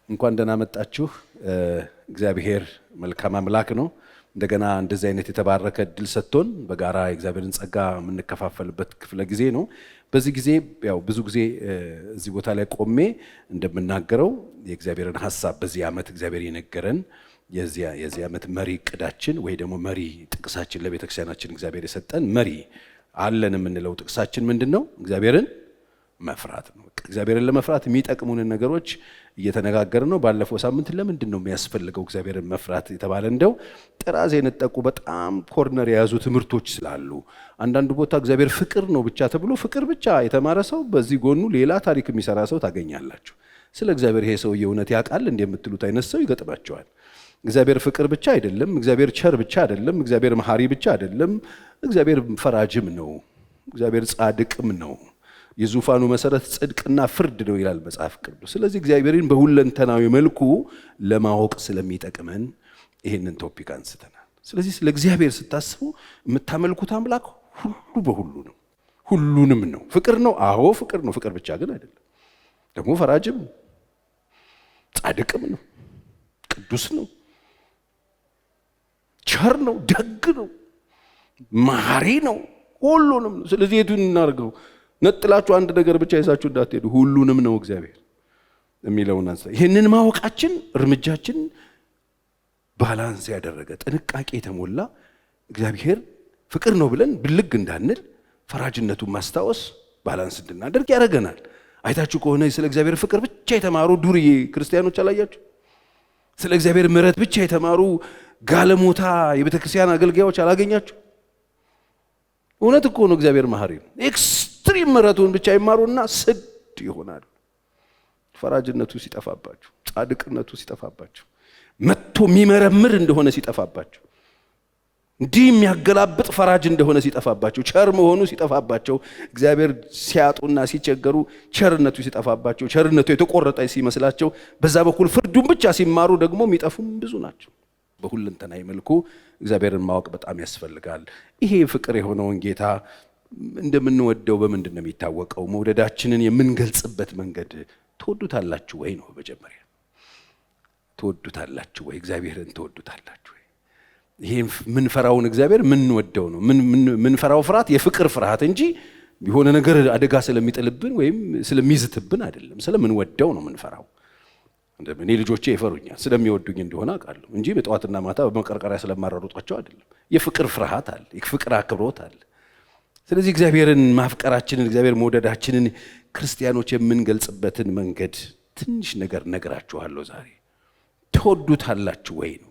እንኳን ደህና መጣችሁ። እግዚአብሔር መልካም አምላክ ነው። እንደገና እንደዚህ አይነት የተባረከ እድል ሰጥቶን በጋራ የእግዚአብሔርን ጸጋ የምንከፋፈልበት ክፍለ ጊዜ ነው። በዚህ ጊዜ ያው ብዙ ጊዜ እዚህ ቦታ ላይ ቆሜ እንደምናገረው የእግዚአብሔርን ሐሳብ በዚህ ዓመት እግዚአብሔር የነገረን የዚህ ዓመት መሪ ዕቅዳችን ወይ ደግሞ መሪ ጥቅሳችን ለቤተክርስቲያናችን እግዚአብሔር የሰጠን መሪ አለን የምንለው ጥቅሳችን ምንድነው? እግዚአብሔርን መፍራት ነው። እግዚአብሔርን ለመፍራት የሚጠቅሙንን ነገሮች እየተነጋገርን ነው። ባለፈው ሳምንት ለምንድን ነው የሚያስፈልገው እግዚአብሔርን መፍራት የተባለ እንደው ጥራዝ የነጠቁ በጣም ኮርነር የያዙ ትምህርቶች ስላሉ አንዳንዱ ቦታ እግዚአብሔር ፍቅር ነው ብቻ ተብሎ ፍቅር ብቻ የተማረ ሰው በዚህ ጎኑ ሌላ ታሪክ የሚሰራ ሰው ታገኛላችሁ። ስለ እግዚአብሔር ይሄ ሰው የእውነት ያውቃል እንደምትሉት አይነት ሰው ይገጥማቸዋል። እግዚአብሔር ፍቅር ብቻ አይደለም፣ እግዚአብሔር ቸር ብቻ አይደለም፣ እግዚአብሔር መሐሪ ብቻ አይደለም፣ እግዚአብሔር ፈራጅም ነው፣ እግዚአብሔር ጻድቅም ነው። የዙፋኑ መሰረት ጽድቅና ፍርድ ነው ይላል መጽሐፍ ቅዱስ። ስለዚህ እግዚአብሔርን በሁለንተናዊ መልኩ ለማወቅ ስለሚጠቅመን ይሄንን ቶፒክ አንስተናል። ስለዚህ ስለ እግዚአብሔር ስታስቡ የምታመልኩት አምላክ ሁሉ በሁሉ ነው፣ ሁሉንም ነው። ፍቅር ነው፣ አዎ ፍቅር ነው። ፍቅር ብቻ ግን አይደለም፣ ደግሞ ፈራጅም ነው፣ ጻድቅም ነው፣ ቅዱስ ነው፣ ቸር ነው፣ ደግ ነው፣ መሐሪ ነው፣ ሁሉንም ነው። ስለዚህ የቱን እናርገው? ነጥላችሁ አንድ ነገር ብቻ ይዛችሁ እንዳትሄዱ። ሁሉንም ነው እግዚአብሔር የሚለውን አንሳ። ይሄንን ማወቃችን እርምጃችን ባላንስ ያደረገ ጥንቃቄ የተሞላ እግዚአብሔር ፍቅር ነው ብለን ብልግ እንዳንል ፈራጅነቱን ማስታወስ ባላንስ እንድናደርግ ያደርገናል። አይታችሁ ከሆነ ስለ እግዚአብሔር ፍቅር ብቻ የተማሩ ዱርዬ ክርስቲያኖች አላያችሁ? ስለ እግዚአብሔር ምሕረት ብቻ የተማሩ ጋለሞታ የቤተክርስቲያን አገልጋዮች አላገኛችሁ? እውነት እኮ ነው እግዚአብሔር መሐሪ ነው። ኤክስትሪም ምሕረቱን ብቻ ይማሩና ስድ ይሆናሉ። ፈራጅነቱ ሲጠፋባቸው፣ ጻድቅነቱ ሲጠፋባቸው፣ መጥቶ የሚመረምር እንደሆነ ሲጠፋባቸው፣ እንዲህ የሚያገላብጥ ፈራጅ እንደሆነ ሲጠፋባቸው፣ ቸር መሆኑ ሲጠፋባቸው፣ እግዚአብሔር ሲያጡና ሲቸገሩ ቸርነቱ ሲጠፋባቸው፣ ቸርነቱ የተቆረጠ ሲመስላቸው፣ በዛ በኩል ፍርዱን ብቻ ሲማሩ ደግሞ የሚጠፉም ብዙ ናቸው። በሁለንተናዊ መልኩ እግዚአብሔርን ማወቅ በጣም ያስፈልጋል። ይሄ ፍቅር የሆነውን ጌታ እንደምንወደው በምንድን ነው የሚታወቀው? መውደዳችንን የምንገልጽበት መንገድ ትወዱታላችሁ ወይ ነው። መጀመሪያ ትወዱታላችሁ ወይ? እግዚአብሔርን ትወዱታላችሁ ወይ? ይሄ ምንፈራውን እግዚአብሔር ምንወደው ነው። ምንፈራው ፍርሃት የፍቅር ፍርሃት እንጂ የሆነ ነገር አደጋ ስለሚጥልብን ወይም ስለሚዝትብን አይደለም። ስለምንወደው ነው ምንፈራው። እኔ ልጆቼ ይፈሩኛል ስለሚወዱኝ እንደሆነ አውቃለሁ እንጂ በጠዋትና ማታ በመቀርቀሪያ ስለማራሩጣቸው አይደለም። የፍቅር ፍርሃት አለ፣ የፍቅር አክብሮት አለ። ስለዚህ እግዚአብሔርን ማፍቀራችንን እግዚአብሔር መውደዳችንን ክርስቲያኖች የምንገልጽበትን መንገድ ትንሽ ነገር ነግራችኋለሁ ዛሬ። ትወዱታላችሁ ወይ ነው።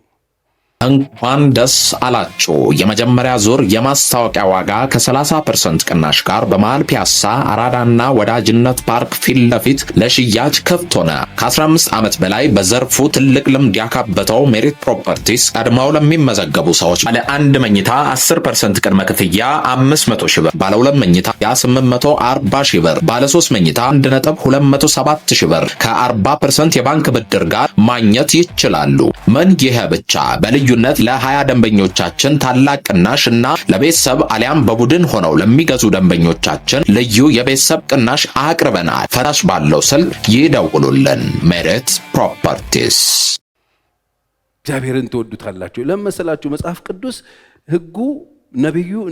እንኳን ደስ አላችሁ! የመጀመሪያ ዙር የማስታወቂያ ዋጋ ከ30% ቅናሽ ጋር በመሃል ፒያሳ አራዳና ወዳጅነት ፓርክ ፊት ለፊት ለሽያጭ ክፍት ሆነ። ከ15 ዓመት በላይ በዘርፉ ትልቅ ልምድ ያካበተው ሜሪት ፕሮፐርቲስ ቀድመው ለሚመዘገቡ ሰዎች ባለ 1 መኝታ 10% ቅድመ ክፍያ 500 ሺህ ብር፣ ባለ 2 መኝታ 840 ሺህ ብር፣ ባለ 3 መኝታ 1.207 ሺህ ብር ከ40% የባንክ ብድር ጋር ማግኘት ይችላሉ። ምን ይሄ ብቻ! ልዩነት ለ20 ደንበኞቻችን ታላቅ ቅናሽ እና ለቤተሰብ አሊያም በቡድን ሆነው ለሚገዙ ደንበኞቻችን ልዩ የቤተሰብ ቅናሽ አቅርበናል። ፈራሽ ባለው ስልክ ይደውሉልን። ሜሪት ፕሮፐርቲስ። እግዚአብሔርን ትወዱታላችሁ ለመሰላችሁ መጽሐፍ ቅዱስ ሕጉ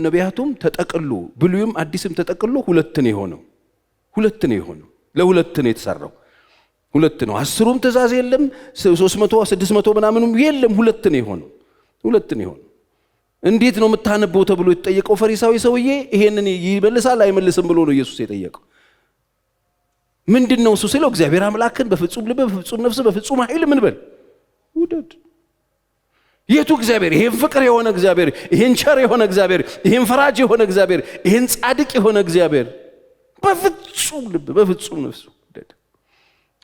ነቢያቱም ተጠቅሉ ብሉይም አዲስም ተጠቅሉ ሁለት ነው የሆነው። ለሁለት ነው የተሰራው። ሁለት ነው። 10ም ትእዛዝ የለም፣ 300 600 ምናምንም የለም። ሁለት ነው የሆነው። እንዴት ነው የምታነበው ተብሎ የተጠየቀው ፈሪሳዊ ሰውዬ ይሄንን ይመልሳል አይመልስም ብሎ ነው ኢየሱስ የጠየቀው። ምንድነው እሱ ሲለው እግዚአብሔር አምላክን በፍጹም ልብ፣ በፍጹም ነፍስ፣ በፍጹም ኃይል ምን በል ውደድ። የቱ እግዚአብሔር? ይሄን ፍቅር የሆነ እግዚአብሔር፣ ይሄን ቸር የሆነ እግዚአብሔር፣ ይሄን ፈራጅ የሆነ እግዚአብሔር፣ ይሄን ጻድቅ የሆነ እግዚአብሔር በፍጹም ልብ፣ በፍጹም ነፍስ ውደድ።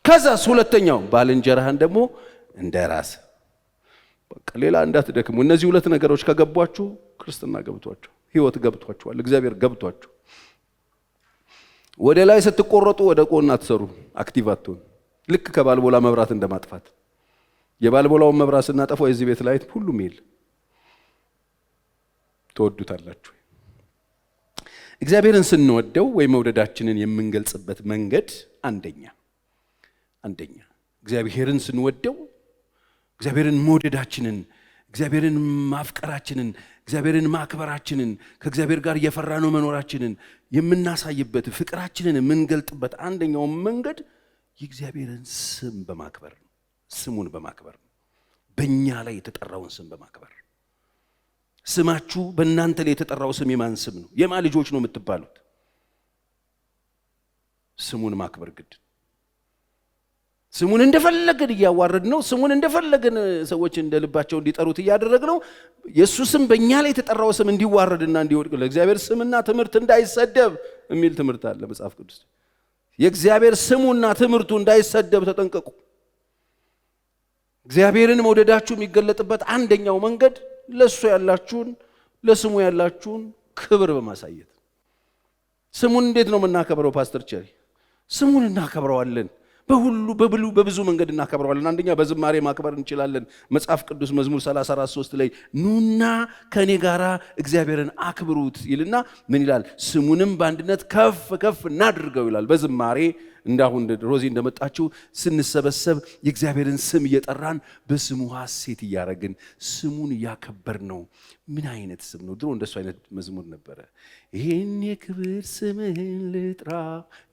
ከዛስ ሁለተኛው ባልንጀራህን ደግሞ እንደራስ። በቃ ሌላ እንዳትደክሙ። እነዚህ ሁለት ነገሮች ከገቧችሁ ክርስትና ገብቷችሁ፣ ህይወት ገብቷችኋል፣ እግዚአብሔር ገብቷችሁ። ወደ ላይ ስትቆረጡ ወደ ቆና አትሰሩ፣ አክቲቭ አትሆኑ። ልክ ከባልቦላ መብራት እንደማጥፋት የባልቦላውን መብራት ስናጠፋው የዚህ ቤት ላይ ሁሉም ይል። ትወዱታላችሁ። እግዚአብሔርን ስንወደው ወይ መውደዳችንን የምንገልጽበት መንገድ አንደኛ እግዚአብሔርን ስንወደው እግዚአብሔርን መውደዳችንን እግዚአብሔርን ማፍቀራችንን እግዚአብሔርን ማክበራችንን ከእግዚአብሔር ጋር እየፈራነው መኖራችንን የምናሳይበት ፍቅራችንን የምንገልጥበት አንደኛው መንገድ የእግዚአብሔርን ስም በማክበር ነው። ስሙን በማክበር ነው። በእኛ ላይ የተጠራውን ስም በማክበር። ስማችሁ በእናንተ ላይ የተጠራው ስም የማን ስም ነው? የማን ልጆች ነው የምትባሉት? ስሙን ማክበር ግድ። ስሙን እንደፈለገን እያዋረድ ነው። ስሙን እንደፈለገን ሰዎች እንደልባቸው እንዲጠሩት እያደረግ ነው። የሱ ስም በእኛ ላይ የተጠራው ስም እንዲዋረድና እንዲወድቅ ለእግዚአብሔር ስምና ትምህርት እንዳይሰደብ የሚል ትምህርት አለ መጽሐፍ ቅዱስ። የእግዚአብሔር ስሙና ትምህርቱ እንዳይሰደብ ተጠንቀቁ። እግዚአብሔርን መውደዳችሁ የሚገለጥበት አንደኛው መንገድ ለሱ ያላችሁን ለስሙ ያላችሁን ክብር በማሳየት። ስሙን እንዴት ነው የምናከብረው ፓስተር ቸሪ? ስሙን እናከብረዋለን በብዙ መንገድ እናከብረዋለን። አንደኛ በዝማሬ ማክበር እንችላለን። መጽሐፍ ቅዱስ መዝሙር 34:3 ላይ ኑና ከኔ ጋራ እግዚአብሔርን አክብሩት ይልና ምን ይላል? ስሙንም በአንድነት ከፍ ከፍ እናድርገው ይላል። በዝማሬ እንዳሁን ሮዚ እንደመጣችው ስንሰበሰብ የእግዚአብሔርን ስም እየጠራን በስሙ ሐሴት እያደረግን ስሙን እያከበር ነው። ምን አይነት ስም ነው? ድሮ እንደሱ አይነት መዝሙር ነበረ። ይሄን የክብር ስምህን ልጥራ፣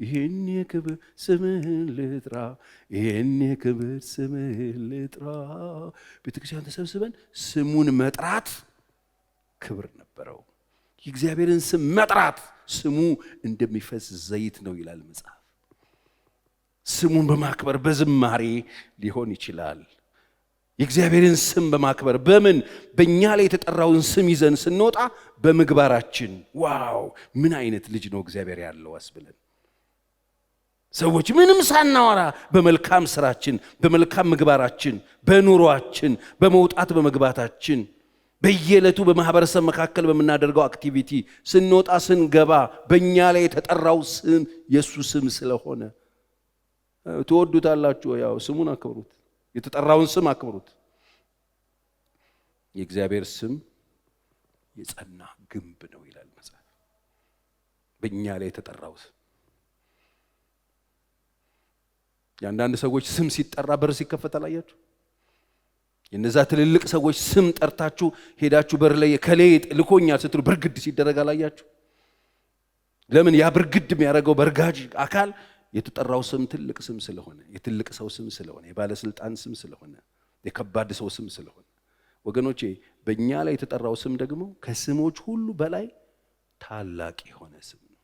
ይሄን የክብር ስምህን ልጥራ፣ ይሄን የክብር ስምህን ልጥራ። ቤተክርስቲያን ተሰብስበን ስሙን መጥራት ክብር ነበረው። የእግዚአብሔርን ስም መጥራት ስሙ እንደሚፈስ ዘይት ነው ይላል መጽሐፍ። ስሙን በማክበር በዝማሬ ሊሆን ይችላል። የእግዚአብሔርን ስም በማክበር በምን? በእኛ ላይ የተጠራውን ስም ይዘን ስንወጣ በምግባራችን። ዋው ምን አይነት ልጅ ነው እግዚአብሔር ያለው አስብለን ሰዎች ምንም ሳናወራ በመልካም ስራችን፣ በመልካም ምግባራችን፣ በኑሯችን፣ በመውጣት በመግባታችን፣ በየዕለቱ በማህበረሰብ መካከል በምናደርገው አክቲቪቲ ስንወጣ ስንገባ በእኛ ላይ የተጠራው ስም የሱ ስም ስለሆነ ትወዱታላችሁ። ያው ስሙን አክብሩት፣ የተጠራውን ስም አክብሩት። የእግዚአብሔር ስም የጸና ግንብ ነው ይላል መጽሐፍ። በእኛ ላይ የተጠራው ስም የአንዳንድ ሰዎች ስም ሲጠራ በር ሲከፈት አላያችሁ? የነዛ ትልልቅ ሰዎች ስም ጠርታችሁ ሄዳችሁ በር ላይ ከሌ ልኮኛል ስትሉ ብርግድ ሲደረግ አላያችሁ? ለምን? ያ ብርግድ የሚያደርገው በርጋጅ አካል የተጠራው ስም ትልቅ ስም ስለሆነ፣ የትልቅ ሰው ስም ስለሆነ፣ የባለስልጣን ስም ስለሆነ፣ የከባድ ሰው ስም ስለሆነ፣ ወገኖቼ በእኛ ላይ የተጠራው ስም ደግሞ ከስሞች ሁሉ በላይ ታላቅ የሆነ ስም ነው።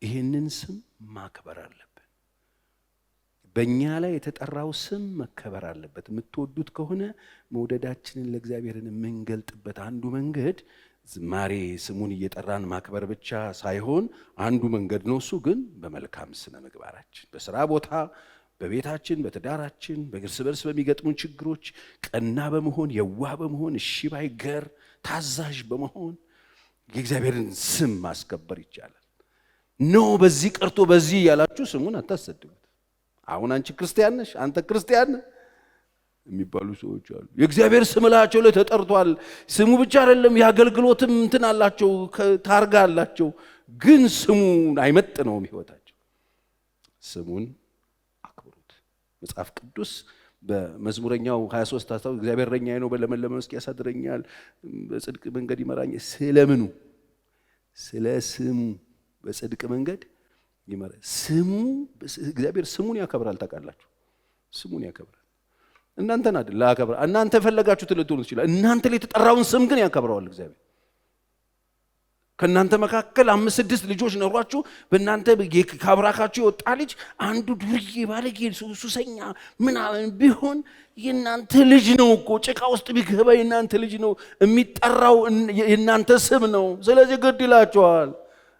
ይህንን ስም ማክበር አለብን። በእኛ ላይ የተጠራው ስም መከበር አለበት። የምትወዱት ከሆነ መውደዳችንን ለእግዚአብሔርን የምንገልጥበት አንዱ መንገድ ዝማሬ ስሙን እየጠራን ማክበር ብቻ ሳይሆን አንዱ መንገድ ነው። እሱ ግን በመልካም ስነ ምግባራችን፣ በስራ ቦታ፣ በቤታችን፣ በትዳራችን፣ በእርስ በርስ በሚገጥሙን ችግሮች ቀና በመሆን የዋህ በመሆን እሺ ባይ ገር ታዛዥ በመሆን የእግዚአብሔርን ስም ማስከበር ይቻላል። ኖ በዚህ ቀርቶ በዚህ ያላችሁ ስሙን አታሰድቡት። አሁን አንቺ ክርስቲያን ነሽ፣ አንተ ክርስቲያን ነህ የሚባሉ ሰዎች አሉ። የእግዚአብሔር ስም ላቸው ላይ ተጠርቷል። ስሙ ብቻ አይደለም የአገልግሎትም እንትን አላቸው፣ ታርጋ አላቸው። ግን ስሙን አይመጥነውም ህይወታቸው። ስሙን አክብሩት። መጽሐፍ ቅዱስ በመዝሙረኛው 23 ታስታው እግዚአብሔር እረኛዬ ነው፣ በለመለመ መስክ ያሳድረኛል፣ በጽድቅ መንገድ ይመራኛል። ስለምኑ? ስለ ስሙ በጽድቅ መንገድ ይመራል። ስሙ እግዚአብሔር ስሙን ያከብራል። ታውቃላችሁ? ስሙን ያከብራል። እናንተን አይደል ያከብራል። እናንተ ፈለጋችሁት ልትሆኑ ትችላላችሁ። እናንተ ላይ የተጠራውን ስም ግን ያከብረዋል እግዚአብሔር። ከእናንተ መካከል 5-6 ልጆች ኖሯችሁ በእናንተ ካብራካችሁ የወጣ ልጅ አንዱ ዱርዬ ባለጌ ሱሰኛ ምናምን ቢሆን የእናንተ ልጅ ነው እኮ። ጭቃ ውስጥ ቢገባ የእናንተ ልጅ ነው፣ የሚጠራው የእናንተ ስም ነው። ስለዚህ ግድ ይላችኋል።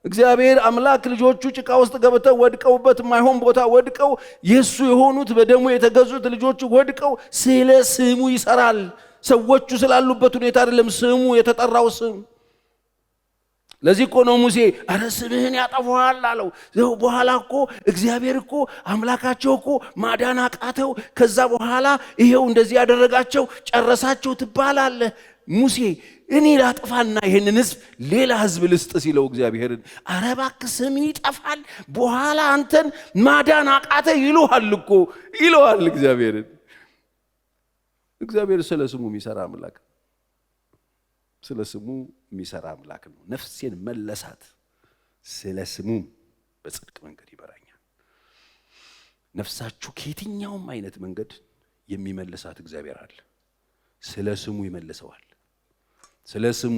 እግዚአብሔር አምላክ ልጆቹ ጭቃ ውስጥ ገብተው ወድቀውበት ማይሆን ቦታ ወድቀው የሱ የሆኑት በደሙ የተገዙት ልጆቹ ወድቀው ስለ ስሙ ይሰራል። ሰዎቹ ስላሉበት ሁኔታ አይደለም፣ ስሙ የተጠራው ስም። ለዚህ እኮ ነው ሙሴ አረ ስምህን ያጠፋዋል አለው። በኋላ እኮ እግዚአብሔር እኮ አምላካቸው እኮ ማዳን አቃተው። ከዛ በኋላ ይሄው እንደዚህ ያደረጋቸው ጨረሳቸው ትባላለህ። ሙሴ እኔ ላጥፋና ይሄንን ሕዝብ ሌላ ሕዝብ ልስጥ ሲለው እግዚአብሔርን ኧረ እባክህ ስም ይጠፋል በኋላ አንተን ማዳን አቃተ ይለዋል እግዚአብሔርን። እግዚአብሔር ስለ ስሙ የሚሰራ አምላክ ነው። ስለ ስሙ የሚሰራ አምላክ ነው። ነፍሴን መለሳት ስለ ስሙ በጽድቅ መንገድ ይመራኛል። ነፍሳችሁ ከየትኛውም አይነት መንገድ የሚመልሳት እግዚአብሔር አለ። ስለ ስሙ ይመልሰዋል። ስለ ስሙ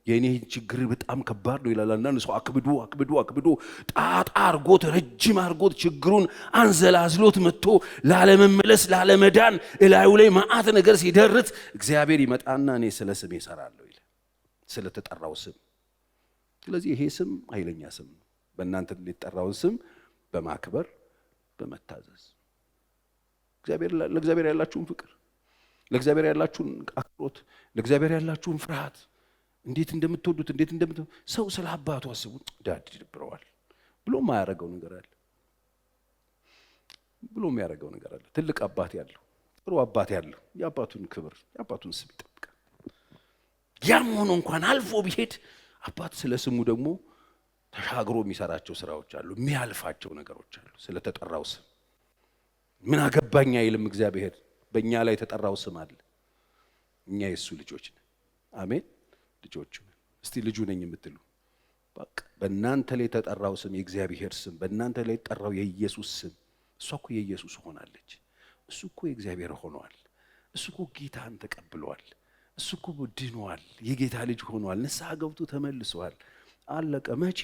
የኔ ችግር በጣም ከባድ ነው ይላል አንዳንድ ሰው። አክብዶ ጣጣ አርጎት ረጅም አርጎት ችግሩን አንዘላዝሎት መጥቶ ላለመመለስ ላለመዳን እላዩ ላይ መዓት ነገር ሲደርት እግዚአብሔር ይመጣና እኔ ስለ ስሜ እሰራለሁ ይላል። ስለ ተጠራው ስም። ስለዚህ ይሄ ስም ኃይለኛ ስም ነው። በእናንተ ሊጠራውን ስም በማክበር በመታዘዝ ለእግዚአብሔር ያላችሁን ፍቅር፣ ለእግዚአብሔር ያላችሁን አክብሮት፣ ለእግዚአብሔር ያላችሁን ፍርሃት እንዴት እንደምትወዱት ሰው ስለ አባቱ አስቡ ዳድ ይደብረዋል ብሎ የሚያደርገው ነገር አለ። ትልቅ አባት ያለው ጥሩ አባት ያለው የአባቱን ክብር የአባቱን ስም ይጠብቃል። ያም ሆኖ እንኳን አልፎ ቢሄድ አባት ስለ ስሙ ደግሞ ተሻግሮ የሚሰራቸው ስራዎች አሉ፣ የሚያልፋቸው ነገሮች አሉ። ስለ ተጠራው ስም ምን አገባኝ አይልም እግዚአብሔር። በእኛ ላይ የተጠራው ስም አለ። እኛ የሱ ልጆች ነን። አሜን። ልጆቹ እስቲ ልጁ ነኝ የምትሉ በቃ በእናንተ ላይ የተጠራው ስም የእግዚአብሔር ስም፣ በእናንተ ላይ የተጠራው የኢየሱስ ስም። እሷ እኮ የኢየሱስ ሆናለች። እሱ እኮ የእግዚአብሔር ሆኗል። እሱ እኮ ጌታን ተቀብሏል። እሱ እኮ ድኗል። የጌታ ልጅ ሆኗል። ንስሐ ገብቶ ተመልሷል። አለቀ። መቼ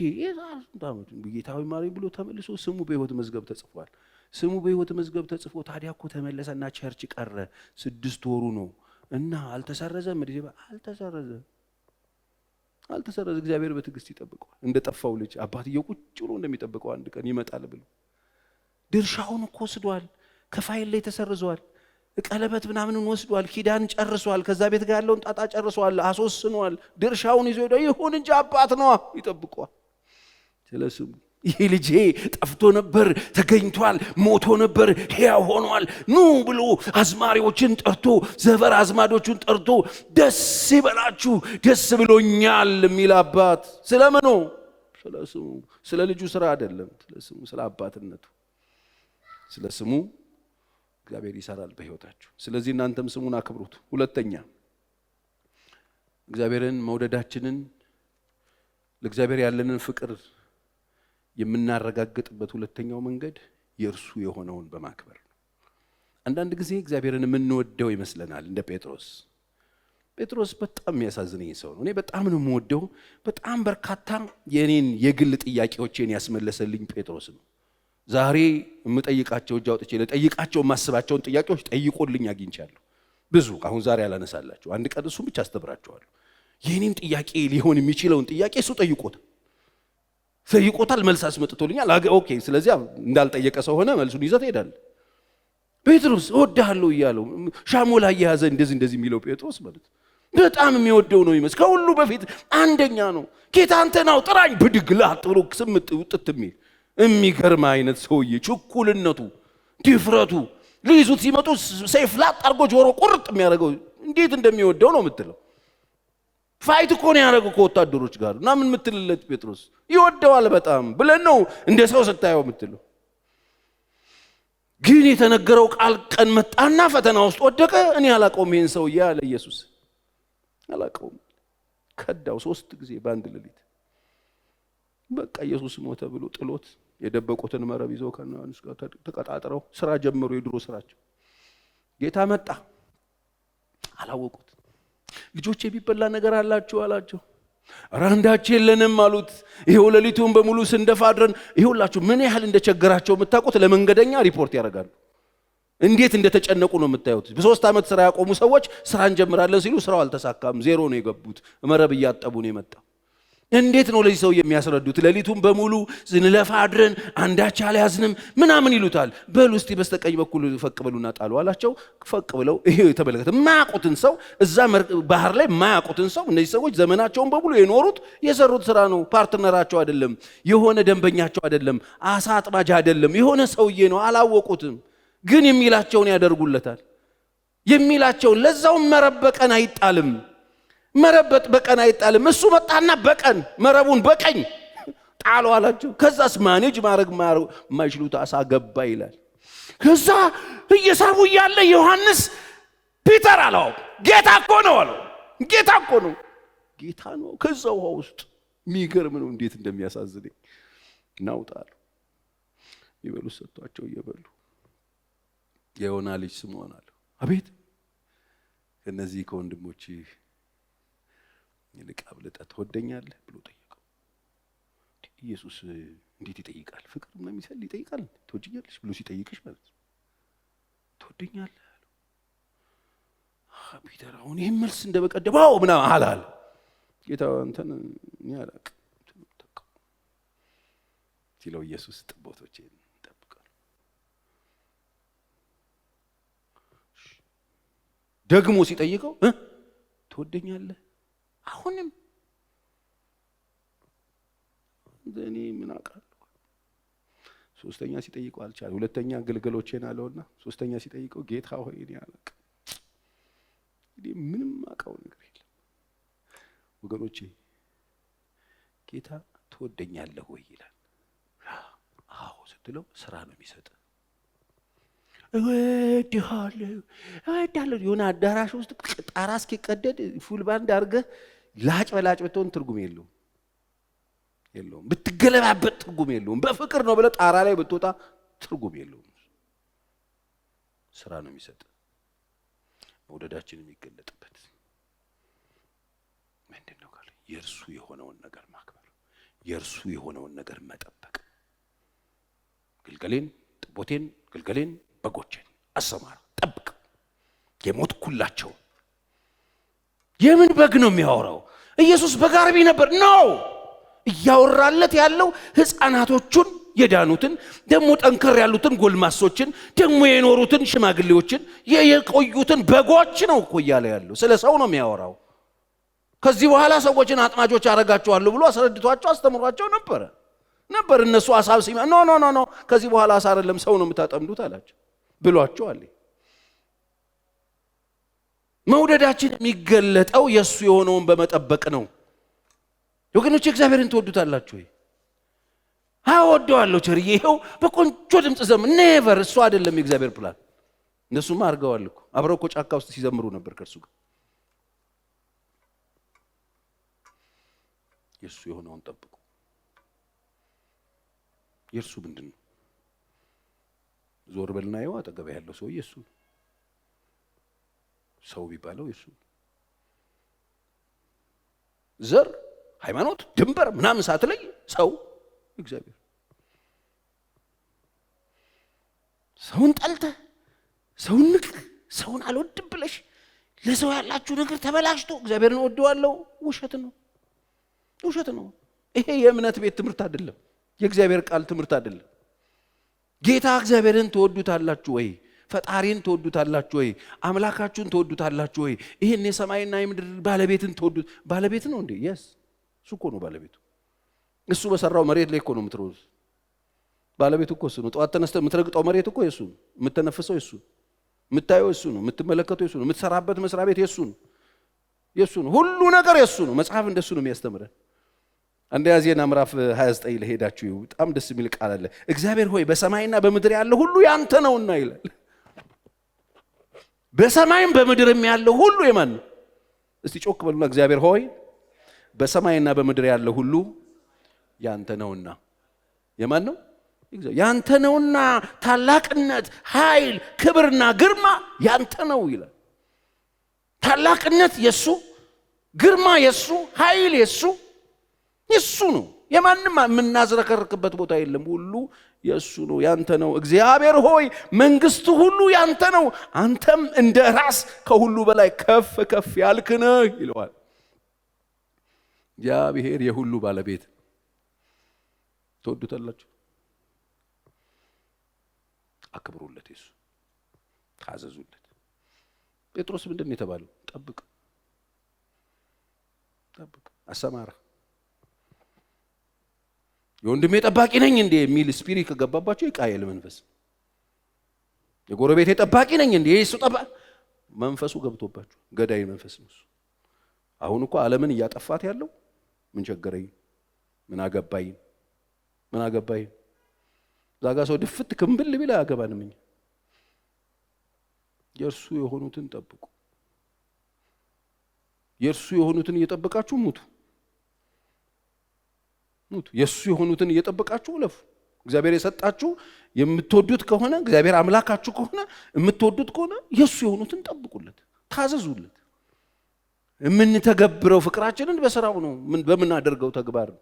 ጌታዊ ማረኝ ብሎ ተመልሶ ስሙ በሕይወት መዝገብ ተጽፏል። ስሙ በሕይወት መዝገብ ተጽፎ ታዲያ እኮ ተመለሰና ቸርች ቀረ። 6 ወሩ ነው እና አልተሰረዘም። አልተሰረዘ። እግዚአብሔር በትዕግስት ይጠብቀዋል። እንደጠፋው ልጅ አባትየው ቁጭ ብሎ እንደሚጠብቀው አንድ ቀን ይመጣል ብሎ ድርሻውን እኮ ወስዷል። ከፋይል ላይ ተሰርዟል። ቀለበት ምናምንን ወስዷል። ኪዳን ጨርሷል። ከዛ ቤት ጋር ያለውን ጣጣ ጨርሷል። አስወስኗል። ድርሻውን ይዞ ሄዶ ይሁን እንጂ አባት ነው ይጠብቀዋል። ስለስሙ ይህ ልጄ ጠፍቶ ነበር ተገኝቷል፣ ሞቶ ነበር ሕያው ሆኗል ኑ ብሎ አዝማሪዎችን ጠርቶ ዘበር አዝማዶቹን ጠርቶ ደስ ይበላችሁ ደስ ብሎኛል የሚል አባት። ስለምኑ? ስለ ስሙ። ስለ ልጁ ስራ አይደለም፣ ስለ ስሙ፣ ስለ አባትነቱ። ስለ ስሙ እግዚአብሔር ይሰራል በሕይወታችሁ። ስለዚህ እናንተም ስሙን አክብሩት። ሁለተኛ እግዚአብሔርን መውደዳችንን ለእግዚአብሔር ያለንን ፍቅር የምናረጋግጥበት ሁለተኛው መንገድ የእርሱ የሆነውን በማክበር ነው። አንዳንድ ጊዜ እግዚአብሔርን የምንወደው ይመስለናል። እንደ ጴጥሮስ በጣም የሚያሳዝነኝ ሰው ነው። እኔ በጣም ነው የምወደው። በጣም በርካታ የኔን የግል ጥያቄዎችን ያስመለሰልኝ ጴጥሮስ ነው። ዛሬ የምጠይቃቸው እጅ አውጥቼ ለጠይቃቸው የማስባቸውን ጥያቄዎች ጠይቆልኝ አግኝቻለሁ። ብዙ አሁን ዛሬ አላነሳላችሁ። አንድ ቀን እሱም ብቻ አስተምራቸዋለሁ። የኔን ጥያቄ ሊሆን የሚችለውን ጥያቄ እሱ ጠይቆታል፣ መልስ አስመጥቶልኛል። ኦኬ፣ ስለዚህ እንዳልጠየቀ ሰው ሆነ መልሱን ይዘት ሄዳል። ጴጥሮስ እወድሃለሁ እያለው ሻሞላ እየያዘ እንደዚህ የሚለው ጴጥሮስ ማለት በጣም የሚወደው ነው ይመስል ከሁሉ በፊት አንደኛ ነው። ጌታ አንተ ናው ጥራኝ ብድግ ላጥ ብሎ ስምጥ ውጥት የሚገርም አይነት ሰውዬ፣ ችኩልነቱ፣ ድፍረቱ፣ ሊይዙት ሲመጡ ሰይፍ ላጥ አድርጎ ጆሮ ቁርጥ የሚያደርገው እንዴት እንደሚወደው ነው የምትለው። ፋይት እኮ ነው ያደረገው ከወታደሮች ጋር እና ምን የምትልለት ጴጥሮስ ይወደዋል በጣም ብለን ነው እንደ ሰው ስታየው የምትለው። ግን የተነገረው ቃል ቀን መጣና ፈተና ውስጥ ወደቀ። እኔ አላውቀውም ይሄን ሰውዬ አለ ኢየሱስ። አላውቀውም። ከዳው 3 ጊዜ በአንድ ሌሊት። በቃ ኢየሱስ ሞተ ብሎ ጥሎት የደበቁትን መረብ ይዘው ከዮሐንስ ጋር ተቀጣጥረው ስራ ጀመሩ፣ የድሮ ስራቸው። ጌታ መጣ። አላወቁት። ልጆቼ ቢበላ ነገር አላችሁ አላቸው። ራንዳች የለንም አሉት። ይሄው ሌሊቱን በሙሉ ስንደፋ አድረን። ይሄውላችሁ ምን ያህል እንደቸገራቸው የምታውቁት ለመንገደኛ ሪፖርት ያደርጋሉ። እንዴት እንደተጨነቁ ነው የምታዩት። በ3 ዓመት ስራ ያቆሙ ሰዎች ስራ እንጀምራለን ሲሉ ስራው አልተሳካም፣ ዜሮ ነው የገቡት። መረብ እያጠቡ ነው የመጣው። እንዴት ነው ለዚህ ሰው የሚያስረዱት? ሌሊቱን በሙሉ ስንለፋ አድረን አንዳች አልያዝንም ምናምን ይሉታል። በሉ እስቲ በስተቀኝ በኩል ፈቅ በሉና ጣሉ አላቸው። ፈቅ ብለው ይሄ የተመለከተ ማያውቁትን ሰው እዛ ባህር ላይ ማያውቁትን ሰው። እነዚህ ሰዎች ዘመናቸውን በሙሉ የኖሩት የሰሩት ስራ ነው። ፓርትነራቸው አይደለም፣ የሆነ ደንበኛቸው አይደለም፣ አሳ አጥማጅ አይደለም፣ የሆነ ሰውዬ ነው። አላወቁትም፣ ግን የሚላቸውን ያደርጉለታል። የሚላቸውን ለዛውም መረብ በቀን አይጣልም። መረብ በቀን አይጣልም። እሱ መጣና በቀን መረቡን በቀኝ ጣሉ አላቸው። ከዛስ ማኔጅ ማድረግ ማይችሉት አሳ ገባ ይላል። ከዛ እየሳቡ እያለ ዮሐንስ ፒተር አለው ጌታ እኮ ነው አለው። ጌታ እኮ ነው፣ ጌታ ነው። ከዛ ውሃ ውስጥ የሚገርም ነው እንዴት እንደሚያሳዝነኝ። እናውጣሉ ይበሉ ሰጥቷቸው እየበሉ የዮና ልጅ ስምዖን አለው አቤት ከነዚህ ከወንድሞች ይልቅ አብልጠህ ትወደኛለህ ብሎ ጠየቀው። ኢየሱስ እንዴት ይጠይቃል? ፍቅር ነው የሚሰል ይጠይቃል። ትወጂኛለሽ ብሎ ሲጠይቅሽ ማለት ነው ትወደኛለህ አለው። ፒተር አሁን ይሄን መልስ እንደበቀደመው ምናምን አላለ። ጌታ አንተን ያላቅ ሲለው ኢየሱስ ጥቦቶቼን ይጠብቃል። ደግሞ ሲጠይቀው ትወደኛለህ አሁንም እኔ ምን አውቃለሁ። ሶስተኛ ሲጠይቀው አልቻለ። ሁለተኛ ግልገሎቼን አለውና ሶስተኛ ሲጠይቀው ጌታ ሆይ እኔ አላውቅም፣ እኔ ምንም አውቀው ነገር የለም። ወገኖቼ ጌታ ትወደኛለህ ወይ ይላል። አዎ ስትለው ስራ ነው የሚሰጥ። እወድሃለሁ እወድሃለሁ የሆነ አዳራሽ ውስጥ ጣራ እስኪቀደድ ፉል ባንድ አድርገህ ላጭ በላጭ ብትሆን ትርጉም የለውም። ብትገለባበጥ ትርጉም የለውም። በፍቅር ነው ብለህ ጣራ ላይ ብትወጣ ትርጉም የለውም። ስራ ነው የሚሰጥ። መውደዳችን የሚገለጥበት ምንድነው ካለ የእርሱ የሆነውን ነገር ማክበር፣ የእርሱ የሆነውን ነገር መጠበቅ። ግልገሌን ጥቦቴን ግልገሌን በጎቼን አሰማራ ጠብቅ። የሞትኩላቸው የምን በግ ነው የሚያወራው? ኢየሱስ በጋርቢ ነበር ነው እያወራለት ያለው ህፃናቶቹን የዳኑትን ደግሞ ጠንከር ያሉትን ጎልማሶችን ደግሞ የኖሩትን ሽማግሌዎችን የቆዩትን በጎች ነው እኮ እያለ ያለው። ስለ ሰው ነው የሚያወራው። ከዚህ በኋላ ሰዎችን አጥማጆች አረጋቸዋለሁ ብሎ አስረድቷቸው አስተምሯቸው ነበር። እነሱ አሳብ ሲማ ኖ ከዚህ በኋላ አሳ አይደለም ሰው ነው የምታጠምዱት አላቸው ብሏቸው አለ። መውደዳችን የሚገለጠው የሱ የሆነውን በመጠበቅ ነው። ወገኖች እግዚአብሔርን ትወዱታላችሁ ወይ? አወደዋለሁ ቸርዬ ይሄው በቆንጆ ድምጽ ዘምር ኔቨር። እሱ አይደለም የእግዚአብሔር ፕላን። እነሱማ አርገዋል እኮ አብረው እኮ ጫካ ውስጥ ሲዘምሩ ነበር ከርሱ ጋር። የሱ የሆነውን ጠብቁ። የርሱ ምንድነው? ዞር በልና ይዋ አጠገብ ያለው ሰው የሱ ሰው ቢባለው የሱ ዘር ሃይማኖት ድንበር ምናምን ሳትለይ ሰው እግዚአብሔር። ሰውን ጠልተህ ሰውን ንቅህ ሰውን አልወድም ብለሽ ለሰው ያላችሁ ነገር ተበላሽቶ እግዚአብሔርን ወደዋለሁ ውሸት ነው። ይሄ የእምነት ቤት ትምህርት አይደለም። የእግዚአብሔር ቃል ትምህርት አይደለም። ጌታ እግዚአብሔርን ትወዱታላችሁ ወይ? ፈጣሪን ትወዱታላችሁ ወይ? አምላካችሁን ትወዱታላችሁ ወይ? ይሄን የሰማይና የምድር ባለቤትን ትወዱት። ባለቤት ነው እንዴ? yes እሱ እኮ ነው ባለቤቱ። እሱ በሰራው መሬት ላይ እኮ ነው የምትሮዝ። ባለቤቱ እኮ እሱ ነው። ጠዋት ተነስተህ የምትረግጠው መሬት እኮ የሱ ነው። የምትነፍሰው የሱ ነው። የምታየው የሱ ነው። የምትመለከተው የሱ ነው። የምትሰራበት መስሪያ ቤት የሱ ነው። ሁሉ ነገር የሱ ነው። መጽሐፍ እንደሱ ነው የሚያስተምረን። አንደኛ ዜና ምዕራፍ 29 ለሄዳችሁ በጣም ደስ የሚል ቃል አለ። እግዚአብሔር ሆይ በሰማይና በምድር ያለ ሁሉ ያንተ ነውና ይላል። በሰማይም በምድርም ያለ ሁሉ የማን ነው? እስቲ ጮክ በሉና እግዚአብሔር ሆይ በሰማይና በምድር ያለ ሁሉ ያንተ ነውና። የማን ነው? ያንተ ነውና። ታላቅነት፣ ኃይል፣ ክብርና ግርማ ያንተ ነው ይላል። ታላቅነት የሱ፣ ግርማ የሱ፣ ኃይል የሱ ነው። የማንም የምናዝረከርክበት ቦታ የለም። ሁሉ የሱ ነው፣ ያንተ ነው። እግዚአብሔር ሆይ መንግስቱ ሁሉ ያንተ ነው፣ አንተም እንደ ራስ ከሁሉ በላይ ከፍ ከፍ ያልክ ነህ ይለዋል። እግዚአብሔር የሁሉ ባለቤት። ትወዱታላችሁ? አክብሩለት፣ የሱ ታዘዙለት። ጴጥሮስ ምንድን ነው የተባለው? ጠብቅ፣ አሰማራ። የወንድሜ ጠባቂ ነኝ እንዴ የሚል ስፒሪት ከገባባቸው የቃየል መንፈስ፣ የጎረቤቴ ጠባቂ ነኝ እንዴ የሱ ጠባቂ መንፈሱ ገብቶባቸው ገዳይ መንፈስ ነው እሱ። አሁን እኮ ዓለምን እያጠፋት ያለው ምን ቸገረኝ፣ ምን አገባኝ ዛጋ ሰው ድፍት ክንብል ቢል አያገባንም። እኛ የእርሱ የሆኑትን ጠብቁ። የእርሱ የሆኑትን እየጠበቃችሁ ሙቱ። የእሱ የሆኑትን እየጠበቃችሁ ለፉ። እግዚአብሔር የሰጣችሁ የምትወዱት ከሆነ እግዚአብሔር አምላካችሁ ከሆነ የምትወዱት ከሆነ የእሱ የሆኑትን ጠብቁለት፣ ታዘዙለት። የምንተገብረው ፍቅራችንን በስራው ነው፣ በምናደርገው ተግባር ነው።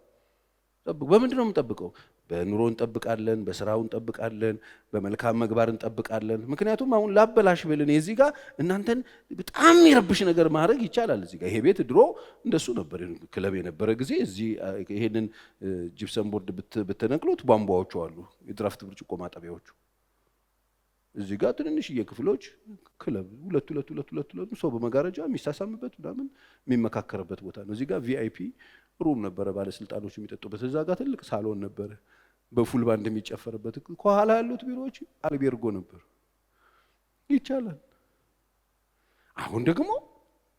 በምንድን ነው የምንጠብቀው? በኑሮ እንጠብቃለን፣ በስራው እንጠብቃለን፣ በመልካም ምግባር እንጠብቃለን። ምክንያቱም አሁን ላበላሽ ብልን እዚህ ጋር እናንተን በጣም የሚረብሽ ነገር ማድረግ ይቻላል። እዚህ ጋር ይሄ ቤት ድሮ እንደሱ ነበር፣ ክለብ የነበረ ጊዜ እዚህ ይሄንን ጂፕሰም ቦርድ ብትነቅሉት ቧንቧዎቹ አሉ፣ የድራፍት ብርጭቆ ማጠቢያዎቹ። እዚህ ጋር ትንንሽዬ ክፍሎች ክለብ ሁለት ሰው በመጋረጃ የሚሳሳምበት ምናምን የሚመካከርበት ቦታ ነው። እዚህ ጋር ቪአይፒ ሩም ነበረ፣ ባለስልጣኖች የሚጠጡበት። እዛ ጋር ትልቅ ሳሎን ነበረ፣ በፉል ባንድ የሚጨፈርበት። ከኋላ ያሉት ቢሮዎች አልቤርጎ ነበር። ይቻላል። አሁን ደግሞ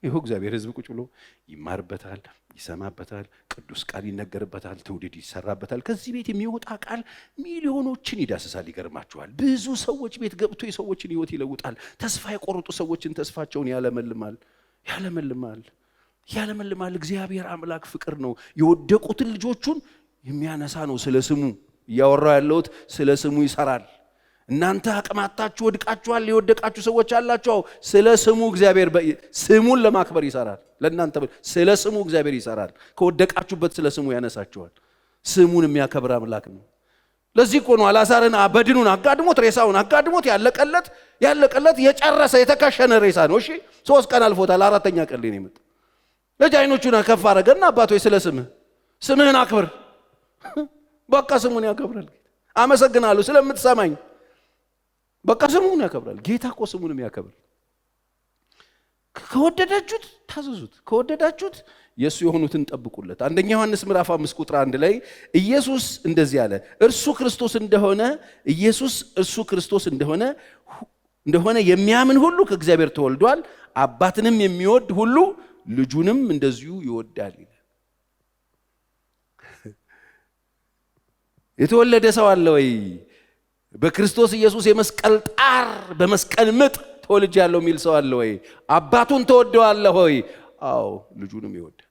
ይኸው እግዚአብሔር ሕዝብ ቁጭ ብሎ ይማርበታል፣ ይሰማበታል፣ ቅዱስ ቃል ይነገርበታል፣ ትውልድ ይሰራበታል። ከዚህ ቤት የሚወጣ ቃል ሚሊዮኖችን ይዳስሳል። ይገርማችኋል። ብዙ ሰዎች ቤት ገብቶ የሰዎችን ሕይወት ይለውጣል። ተስፋ የቆረጡ ሰዎችን ተስፋቸውን ያለመልማል። እግዚአብሔር አምላክ ፍቅር ነው። የወደቁትን ልጆቹን የሚያነሳ ነው። ስለ ስሙ እያወራው ያለሁት ስለ ስሙ ይሰራል። እናንተ አቅማታችሁ ወድቃችኋል፣ የወደቃችሁ ሰዎች አላችሁ። ስለ ስሙ እግዚአብሔር ስሙን ለማክበር ይሰራል። ለእናንተ ስለ ስሙ እግዚአብሔር ይሰራል። ከወደቃችሁበት ስለ ስሙ ያነሳችኋል። ስሙን የሚያከብር አምላክ ነው። ለዚህ እኮ ነው አልዓዛርን በድኑን አጋድሞት ሬሳውን አጋድሞት ያለቀለት የጨረሰ የተከሸነ ሬሳ ነው። እሺ 3 ቀን አልፎታል። 4ኛ ቀን ላይ ነው የመጣው። ልጅ አይኖቹን ከፍ አረገና አባቶይ ስለ ስምህን አክብር። በቃ ስሙን ያከብራል። አመሰግናለሁ ስለምትሰማኝ። በቃ ስሙን ያከብራል። ጌታ እኮ ስሙንም ያከብራል። ከወደዳችሁት ታዘዙት፣ ከወደዳችሁት የእሱ የሆኑትን ጠብቁለት። 1 ዮሐንስ ምዕራፍ 5 ቁጥር 1 ላይ ኢየሱስ እንደዚህ አለ፣ እርሱ ክርስቶስ እንደሆነ የሚያምን ሁሉ ከእግዚአብሔር ተወልዷል። አባትንም የሚወድ ሁሉ ልጁንም እንደዚሁ ይወዳል ይላል። የተወለደ ሰው አለ ወይ? በክርስቶስ ኢየሱስ የመስቀል ጣር በመስቀል ምጥ ተወልጅ ያለው የሚል ሰው አለ ወይ? አባቱን ተወደዋለህ ወይ? አዎ፣ ልጁንም ይወዳል፣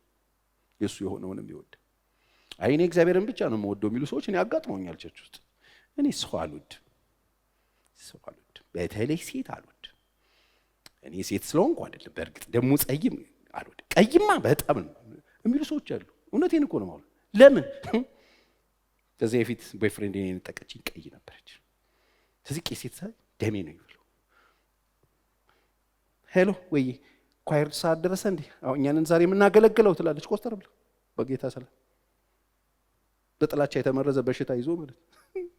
የሱ የሆነውንም ይወዳል። እኔ እግዚአብሔርን ብቻ ነው የምወደው የሚሉ ሰዎች እኔ አጋጥመውኛል ቸርች ውስጥ። እኔ ሰው አልወድም፣ በተለይ ሴት አልወድም። እኔ ሴት ስለሆንኩ አይደለም፣ በእርግጥ ደግሞ ጸይም አልወድም። ቀይማ በጣም ነው የሚሉ ሰዎች አሉ። እውነቴን እኮ ነው ማለት። ለምን? ከዚህ በፊት ቦይፍሬንድ እኔን ጠቀችኝ፣ ቀይ ነበረች። ስለዚህ ሴት ሳይ ደሜ ነው ይብለው። ሄሎ ወይ ኳየር ሰዓት ደረሰ እንዴ? አሁን እኛንን ዛሬ የምናገለግለው ትላለች ኮስተር ብላ በጌታ ሰላም። በጥላቻ የተመረዘ በሽታ ይዞ ማለት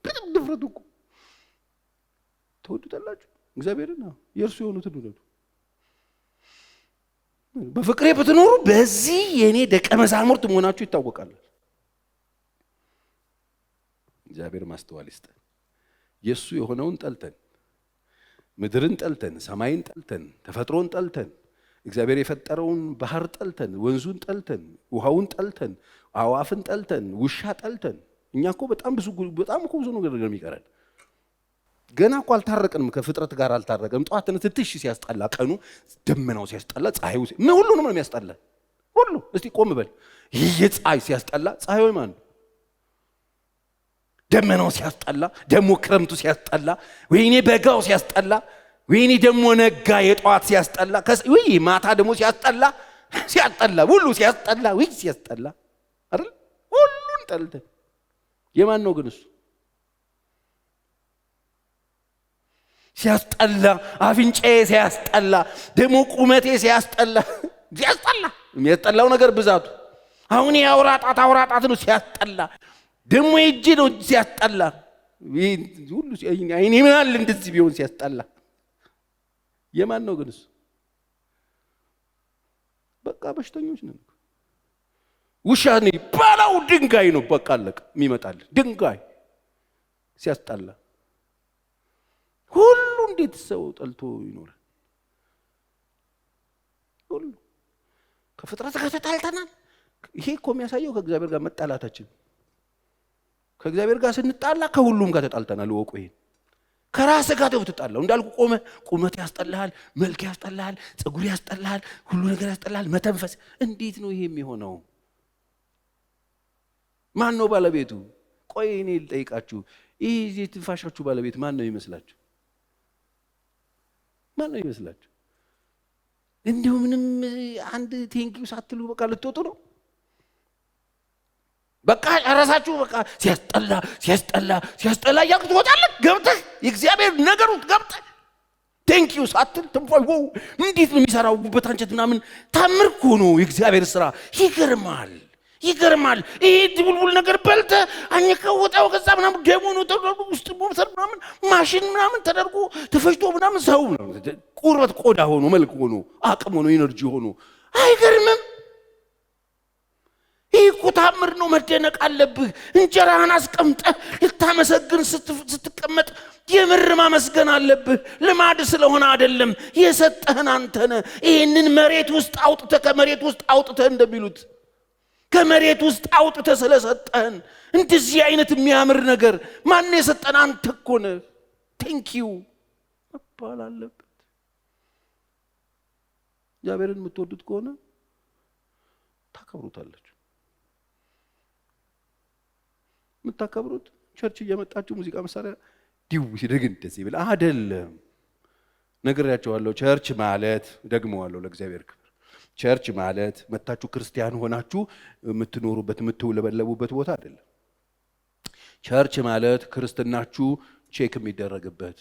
በጣም ድፍረቱ እኮ። ተወዱታላችሁ እግዚአብሔርን። የእርሱ የሆኑትን ውደዱ። በፍቅሬ ብትኖሩ በዚህ የኔ ደቀ መዛሙርት መሆናችሁ ይታወቃል። እግዚአብሔር ማስተዋል ይስጠን። የሱ የሆነውን ጠልተን፣ ምድርን ጠልተን፣ ሰማይን ጠልተን፣ ተፈጥሮን ጠልተን፣ እግዚአብሔር የፈጠረውን ባህር ጠልተን፣ ወንዙን ጠልተን፣ ውሃውን ጠልተን፣ አዋፍን ጠልተን፣ ውሻ ጠልተን። እኛ እኮ በጣም ብዙ ነገር የሚቀረን ገና እኮ አልታረቅንም፣ ከፍጥረት ጋር አልታረቅንም። ጠዋትን ትትሽ ሲያስጠላ ቀኑ፣ ደመናው ሲያስጠላ፣ ፀሐዩ ሁሉንም ነው የሚያስጠላ ሁሉ። እስቲ ቆም በል። ይህ ፀሐይ ሲያስጠላ ፀሐዩ ማን ነው? ደመናው ሲያስጠላ፣ ደሞ ክረምቱ ሲያስጠላ፣ ወይኔ በጋው ሲያስጠላ፣ ወይኔ ደሞ ነጋ የጠዋት ሲያስጠላ፣ ወይ ማታ ደሞ ሲያስጠላ ሁሉ ሲያስጠላ፣ ወይ ሲያስጠላ አይደል? ሁሉን ጠልተን የማን ነው ግን እሱ? ሲያስጠላ፣ አፍንጫዬ ሲያስጠላ፣ ደሞ ቁመቴ ሲያስጠላ የሚያስጠላው ነገር ብዛቱ። አሁን አውራጣት ነው ሲያስጠላ፣ ደሞ እጅ ነው ሲያስጠላ። ሁሉ አይኔ ምን አለ እንደዚህ ቢሆን ሲያስጠላ። የማን ነው ግን እሱ? በቃ በሽተኞች ነን። ውሻ ነው ባላው ድንጋይ ነው በቃ አለቀ። የሚመጣል ድንጋይ ሲያስጠላ። ሁሉ እንዴት ሰው ጠልቶ ይኖራል? ሁሉ ከፍጥረት ጋር ተጣልተናል። ይሄ እኮ የሚያሳየው ከእግዚአብሔር ጋር መጣላታችን። ከእግዚአብሔር ጋር ስንጣላ ከሁሉም ጋር ተጣልተናል። ወቁ ይሄ ከራስ ጋር ተጣላው እንዳልኩ ቁመት ያስጠላል፣ መልክ ያስጠላል፣ ፀጉር ያስጠላል፣ ሁሉ ነገር ያስጠላል፣ መተንፈስ። እንዴት ነው ይሄ የሚሆነው? ማን ነው ባለቤቱ? ቆይ እኔ ልጠይቃችሁ፣ ይሄ ትንፋሻችሁ ባለቤት ማን ነው ይመስላችሁ? ማን ነው ይመስላችሁ? እንዲሁ ምንም አንድ ቴንኪው ሳትሉ በቃ ልትወጡ ነው? በቃ ጨረሳችሁ። በቃ ሲያስጠላ ያቅት ትወጣለህ። ገብተህ የእግዚአብሔር ነገር ውስጥ ገብተህ ቴንኪው ሳትል ተንፎይ ወው እንዴት ነው የሚሰራው? ጉበት አንቸት ምናምን ታምር እኮ ነው የእግዚአብሔር ስራ። ይገርማል። ይሄ ድቡልቡል ነገር በልተህ አኝከው ወጣው ከዛ ምናምን ደሞ ነው ተደርጎ ውስጥ ሞተር ምናምን ማሽን ምናምን ተደርጎ ተፈጭቶ ምናምን ሰው ቁርበት ቆዳ ሆኖ መልክ ሆኖ አቅም ሆኖ ኢነርጂ ሆኖ አይገርምም? ይህ እኮ ታምር ነው። መደነቅ አለብህ። እንጀራህን አስቀምጠህ ልታመሰግን ስትቀመጥ የምር ማመስገን አለብህ። ልማድ ስለሆነ አይደለም፣ የሰጠህን አንተ ነህ። ይህንን መሬት ውስጥ አውጥተህ ከመሬት ውስጥ አውጥተህ እንደሚሉት ከመሬት ውስጥ አውጥተህ ስለሰጠህን እንደዚህ አይነት የሚያምር ነገር ማን የሰጠን? አንተ እኮ ነህ። ቴንኪው መባል አለበት። እግዚአብሔርን የምትወዱት ከሆነ ታከብሩታላችሁ። የምታከብሩት ቸርች እየመጣችሁ ሙዚቃ መሳሪያ ዲው ሲደግን እንደዚህ ብለ አይደለም። ነግሬያቸዋለሁ። ቸርች ማለት ደግመዋለሁ ለእግዚአብሔር ክብር፣ ቸርች ማለት መታችሁ ክርስቲያን ሆናችሁ የምትኖሩበት የምትውለበለቡበት ቦታ አይደለም። ቸርች ማለት ክርስትናችሁ ቼክ የሚደረግበት፣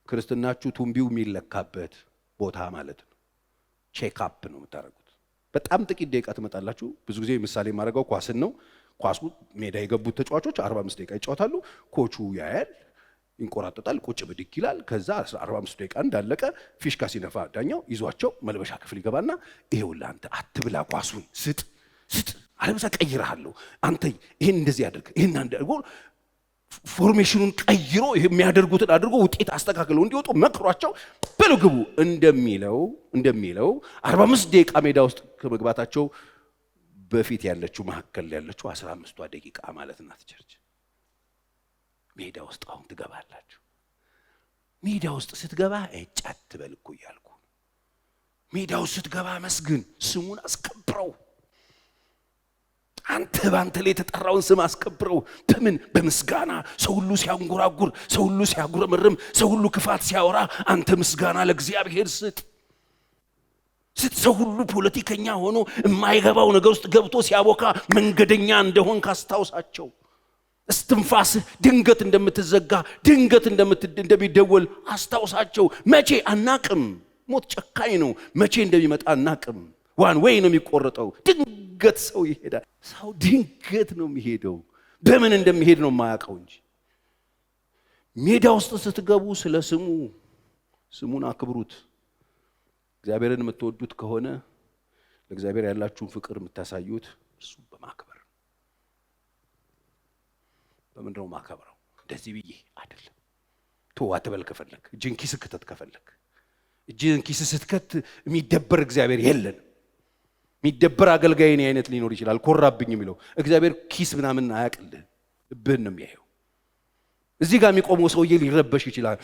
ክርስትናችሁ ቱምቢው የሚለካበት ቦታ ማለት ነው። ቼክ አፕ ነው የምታደርጉት። በጣም ጥቂት ደቂቃ ትመጣላችሁ። ብዙ ጊዜ ምሳሌ የማደርገው ኳስን ነው። ኳሱ ሜዳ የገቡት ተጫዋቾች 45 ደቂቃ ይጫወታሉ። ኮቹ ያያል፣ ይንቆራጠጣል፣ ቁጭ ብድግ ይላል። ከዛ 45 ደቂቃ እንዳለቀ ፊሽካ ሲነፋ ዳኛው ይዟቸው መልበሻ ክፍል ይገባና ይሄውልህ አንተ አትብላ፣ ኳሱን ስጥ አለበዛ ቀይረሃለሁ፣ አንተ ይሄን እንደዚህ አድርግ፣ ይሄን አድርጎ ፎርሜሽኑን ቀይሮ የሚያደርጉትን አድርጎ ውጤት አስተካክለው እንዲወጡ መክሯቸው በልግቡ እንደሚለው 45 ደቂቃ ሜዳ ውስጥ ከመግባታቸው በፊት ያለችው መሐከል ያለችው 15ቷ ደቂቃ ማለት ናት። ቸርች ሜዳ ውስጥ አሁን ትገባላችሁ። ሜዳ ውስጥ ስትገባ ጫት በል እኮ እያልኩ ሜዳ ውስጥ ስትገባ መስግን፣ ስሙን አስከብረው። አንተ ባንተ ላይ የተጠራውን ስም አስከብረው። በምን? በምስጋና። ሰው ሁሉ ሲያንጎራጉር፣ ሰው ሁሉ ሲያጉረመርም፣ ሰው ሁሉ ክፋት ሲያወራ አንተ ምስጋና ለእግዚአብሔር ስጥ። ሰው ሁሉ ፖለቲከኛ ሆኖ የማይገባው ነገር ውስጥ ገብቶ ሲያቦካ መንገደኛ እንደሆን ካስታውሳቸው። እስትንፋስህ ድንገት እንደምትዘጋ ድንገት እንደሚደወል አስታውሳቸው። መቼ አናቅም። ሞት ጨካኝ ነው። መቼ እንደሚመጣ አናቅም። ዋን ወይ ነው የሚቆረጠው። ድንገት ሰው ይሄዳል። ሰው ድንገት ነው የሚሄደው። በምን እንደሚሄድ ነው የማያውቀው እንጂ። ሜዳ ውስጥ ስትገቡ ስለ ስሙን አክብሩት። እግዚአብሔርን የምትወዱት ከሆነ ለእግዚአብሔር ያላችሁን ፍቅር የምታሳዩት እሱ በማክበር። በምን ነው ማከብረው? እንደዚህ ብዬ አይደለም። አትበል። ከፈለክ እጅን ኪስ ክትት፣ ከፈለክ እጅን ኪስ ስትከት የሚደበር እግዚአብሔር የለንም። የሚደበር አገልጋይ እኔ አይነት ሊኖር ይችላል፣ ኮራብኝ የሚለው። እግዚአብሔር ኪስ ምናምን አያውቅልህ፣ ልብህን ነው የሚያየው። እዚህ ጋር የሚቆመው ሰውዬ ሊረበሽ ይችላል።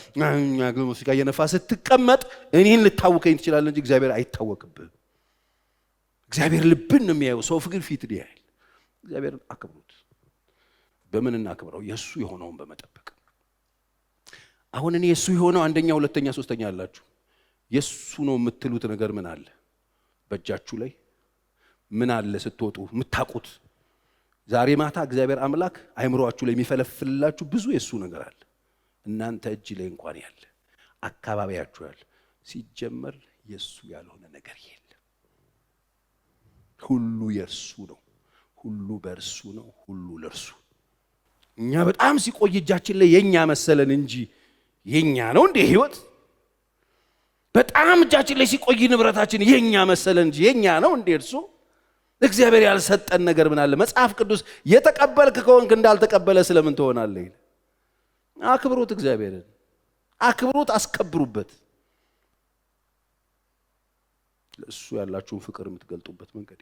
ሙዚቃ እየነፋ ስትቀመጥ እኔን ልታውከኝ ትችላለህ እንጂ እግዚአብሔር አይታወቅብህም። እግዚአብሔር ልብን ነው የሚያየው፣ ሰው ፍቅር ፊት ያያል። እግዚአብሔርን አክብሩት። በምን እናክብረው? የእሱ የሆነውን በመጠበቅ። አሁን እኔ የእሱ የሆነው አንደኛ፣ ሁለተኛ፣ ሶስተኛ አላችሁ። የእሱ ነው የምትሉት ነገር ምን አለ? በእጃችሁ ላይ ምን አለ? ስትወጡ የምታውቁት ዛሬ ማታ እግዚአብሔር አምላክ አይምሮአችሁ ላይ የሚፈለፍልላችሁ ብዙ የሱ ነገር አለ። እናንተ እጅ ላይ እንኳን ያለ አካባቢያችሁ ያለ ሲጀመር የሱ ያልሆነ ነገር የለም። ሁሉ የሱ ነው። ሁሉ በእርሱ ነው። ሁሉ ለርሱ። እኛ በጣም ሲቆይ እጃችን ላይ የኛ መሰለን እንጂ የኛ ነው እንዴ ህይወት? በጣም እጃችን ላይ ሲቆይ ንብረታችን የኛ መሰለን እንጂ የኛ ነው እንዴ እርሱ? እግዚአብሔር ያልሰጠን ነገር ምን አለ? መጽሐፍ ቅዱስ የተቀበልክ ከሆንክ እንዳልተቀበለ ስለምን ትሆናለህ? አክብሩት። እግዚአብሔርን አክብሩት፣ አስከብሩበት። ለእሱ ያላችሁን ፍቅር የምትገልጡበት መንገድ።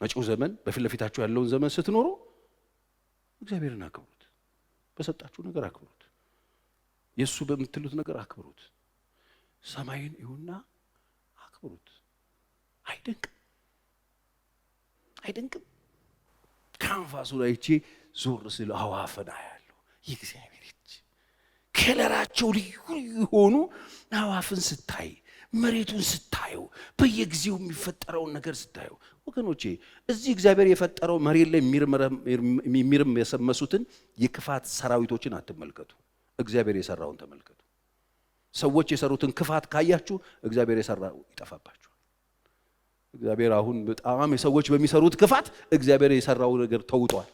መጪው ዘመን በፊት ለፊታችሁ ያለውን ዘመን ስትኖሩ እግዚአብሔርን አክብሩት። በሰጣችሁ ነገር አክብሩት። የሱ በምትሉት ነገር አክብሩት። ሰማይን ይሁንና አክብሩት። አይደንቅም? ካንቫሱ ላይ ዞር ስለ አዋፍን አያለሁ። የእግዚአብሔር እጅ ከለራቸው ልዩ የሆኑ አዋፍን ስታይ፣ መሬቱን ስታዩ፣ በየጊዜው የሚፈጠረውን ነገር ስታዩ ወገኖቼ፣ እዚህ እግዚአብሔር የፈጠረው መሬት ላይ የሚርመሰመሱትን የክፋት ሰራዊቶችን አትመልከቱ። እግዚአብሔር የሰራውን ተመልከቱ። ሰዎች የሰሩትን ክፋት ካያችሁ እግዚአብሔር የሰራው ይጠፋባችኋል። እግዚአብሔር አሁን በጣም የሰዎች በሚሰሩት ክፋት እግዚአብሔር የሰራው ነገር ተውጧል።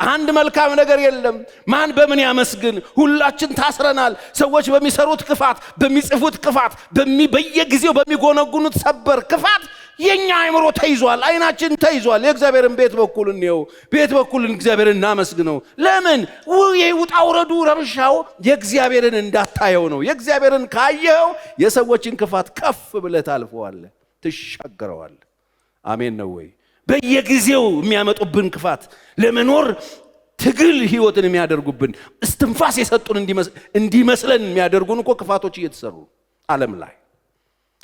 አንድ መልካም ነገር የለም። ማን በምን ያመስግን? ሁላችን ታስረናል። ሰዎች በሚሰሩት ክፋት፣ በሚጽፉት ክፋት፣ በየጊዜው በሚጎነጉኑት ሰበር ክፋት የኛ አእምሮ ተይዟል፣ አይናችን ተይዟል። የእግዚአብሔርን ቤት በኩል እንየው፣ ቤት በኩል እግዚአብሔርን እናመስግነው። ለምን ውጣ ውረዱ ረብሻው የእግዚአብሔርን እንዳታየው ነው። የእግዚአብሔርን ካየው የሰዎችን ክፋት ከፍ ብለህ ታልፈዋለህ፣ ትሻገረዋለህ። አሜን ነው ወይ? በየጊዜው የሚያመጡብን ክፋት ለመኖር ትግል ህይወትን የሚያደርጉብን እስትንፋስ የሰጡን እንዲመስለን የሚያደርጉን እኮ ክፋቶች እየተሰሩ ዓለም ላይ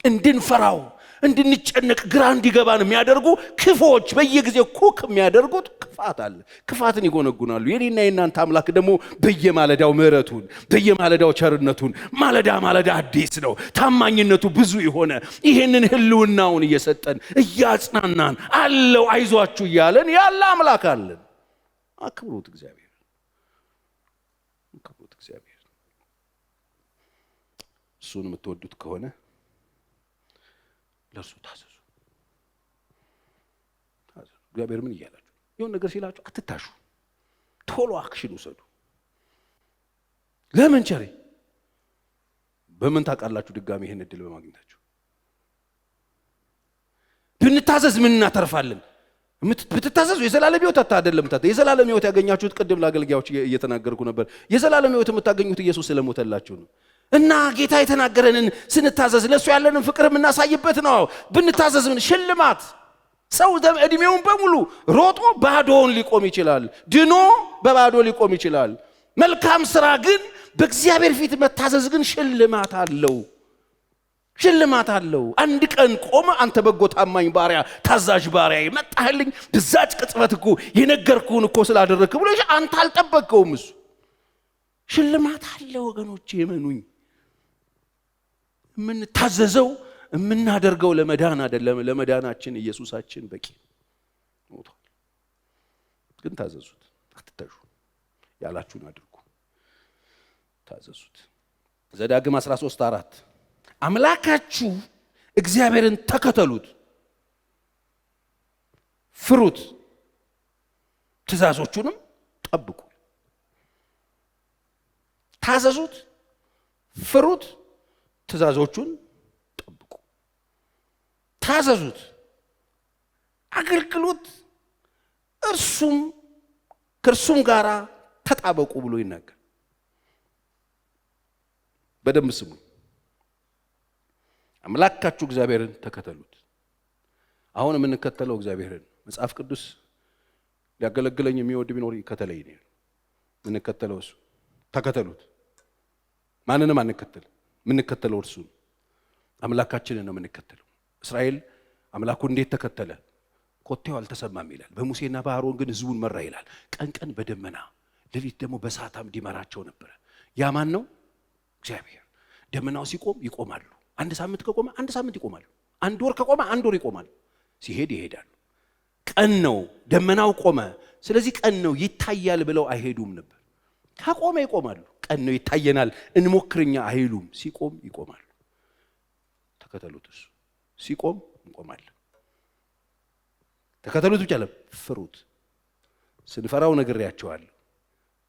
እንድንፈራው እንድንጨነቅ ግራ እንዲገባን የሚያደርጉ ክፎች በየጊዜው ኩክ የሚያደርጉት ክፋት አለ። ክፋትን ይጎነጉናሉ። የኔና የናንተ አምላክ ደግሞ በየማለዳው ምሕረቱን በየማለዳው ቸርነቱን ማለዳ አዲስ ነው። ታማኝነቱ ብዙ የሆነ ይሄንን ህልውናውን እየሰጠን እያጽናናን አለው አይዟችሁ እያለን ያለ አምላክ አለን። አክብሩት እግዚአብሔር። እሱን የምትወዱት ከሆነ ለእርሱ ታዘዙ። እግዚአብሔር ምን እያላችሁ የሆነ ነገር ሲላችሁ አትታሹ፣ ቶሎ አክሽን ውሰዱ። ለምን ቸሬ በምን ታውቃላችሁ? ድጋሚ ይሄን እድል በማግኘታችሁ ብንታዘዝ ምን እናተርፋለን? ብትታዘዙ የዘላለም ሕይወት አይደለም። የዘላለም ሕይወት ያገኛችሁት ቅድም ለአገልጋዮች እየተናገርኩ ነበር። የዘላለም ሕይወት የምታገኙት ኢየሱስ ስለሞተላችሁ ነው። እና ጌታ የተናገረንን ስንታዘዝ ለሱ ያለንን ፍቅር የምናሳይበት ነው። ብንታዘዝ ምን ሽልማት? ሰው እድሜውን በሙሉ ሮጦ ባዶውን ሊቆም ይችላል፣ ድኖ በባዶ ሊቆም ይችላል። መልካም ስራ ግን በእግዚአብሔር ፊት መታዘዝ ግን ሽልማት አለው። አንድ ቀን ቆመ፣ አንተ በጎ ታማኝ ባሪያ፣ ታዛዥ ባሪያ መጣህልኝ፣ በዛች ቅጽበት እኮ የነገርኩህን እኮ ስላደረግክ ብሎ አንተ አልጠበቅከውም። እሱ ሽልማት አለ ወገኖቼ፣ የመኑኝ። የምንታዘዘው የምናደርገው ለመዳን አይደለም። ለመዳናችን ኢየሱሳችን በቂ ሞቷል። ግን ታዘዙት፣ አትታሹ፣ ያላችሁን አድርጉ፣ ታዘዙት። ዘዳግም 13:4 አምላካችሁ እግዚአብሔርን ተከተሉት፣ ፍሩት፣ ትእዛዞቹንም ጠብቁ። ታዘዙት፣ ፍሩት፣ ትእዛዞቹን ጠብቁ። ታዘዙት፣ አገልግሎት፣ ከእርሱም ጋር ተጣበቁ ብሎ ይናገር። በደንብ ስሙ። አምላካችሁ እግዚአብሔርን ተከተሉት። አሁን የምንከተለው እግዚአብሔርን መጽሐፍ ቅዱስ ሊያገለግለኝ የሚወድ ቢኖር ይከተለኝ ነው የምንከተለው። እሱ ተከተሉት። ማንንም አንከተል። የምንከተለው እርሱ አምላካችንን ነው የምንከተለው። እስራኤል አምላኩን እንዴት ተከተለ? ኮቴው አልተሰማም ይላል። በሙሴና በአሮን ግን ህዝቡን መራ ይላል። ቀን በደመና ሌሊት ደግሞ በእሳት አምድ ይመራቸው ነበር። ያ ማን ነው? እግዚአብሔር። ደመናው ሲቆም ይቆማሉ። አንድ ሳምንት ከቆመ አንድ ሳምንት ይቆማሉ። አንድ ወር ከቆመ አንድ ወር ይቆማሉ። ሲሄድ ይሄዳሉ። ቀን ነው፣ ደመናው ቆመ፣ ስለዚህ ቀን ነው ይታያል ብለው አይሄዱም ነበር። ከቆመ ይቆማሉ። ቀን ነው ይታየናል እንሞክርኛ አይሉም። ሲቆም ይቆማሉ። ተከተሉት። እሱ ሲቆም እንቆማለን። ተከተሉት ብቻ አይደለም፣ ፍሩት። ስንፈራው ነግሬያቸዋለሁ።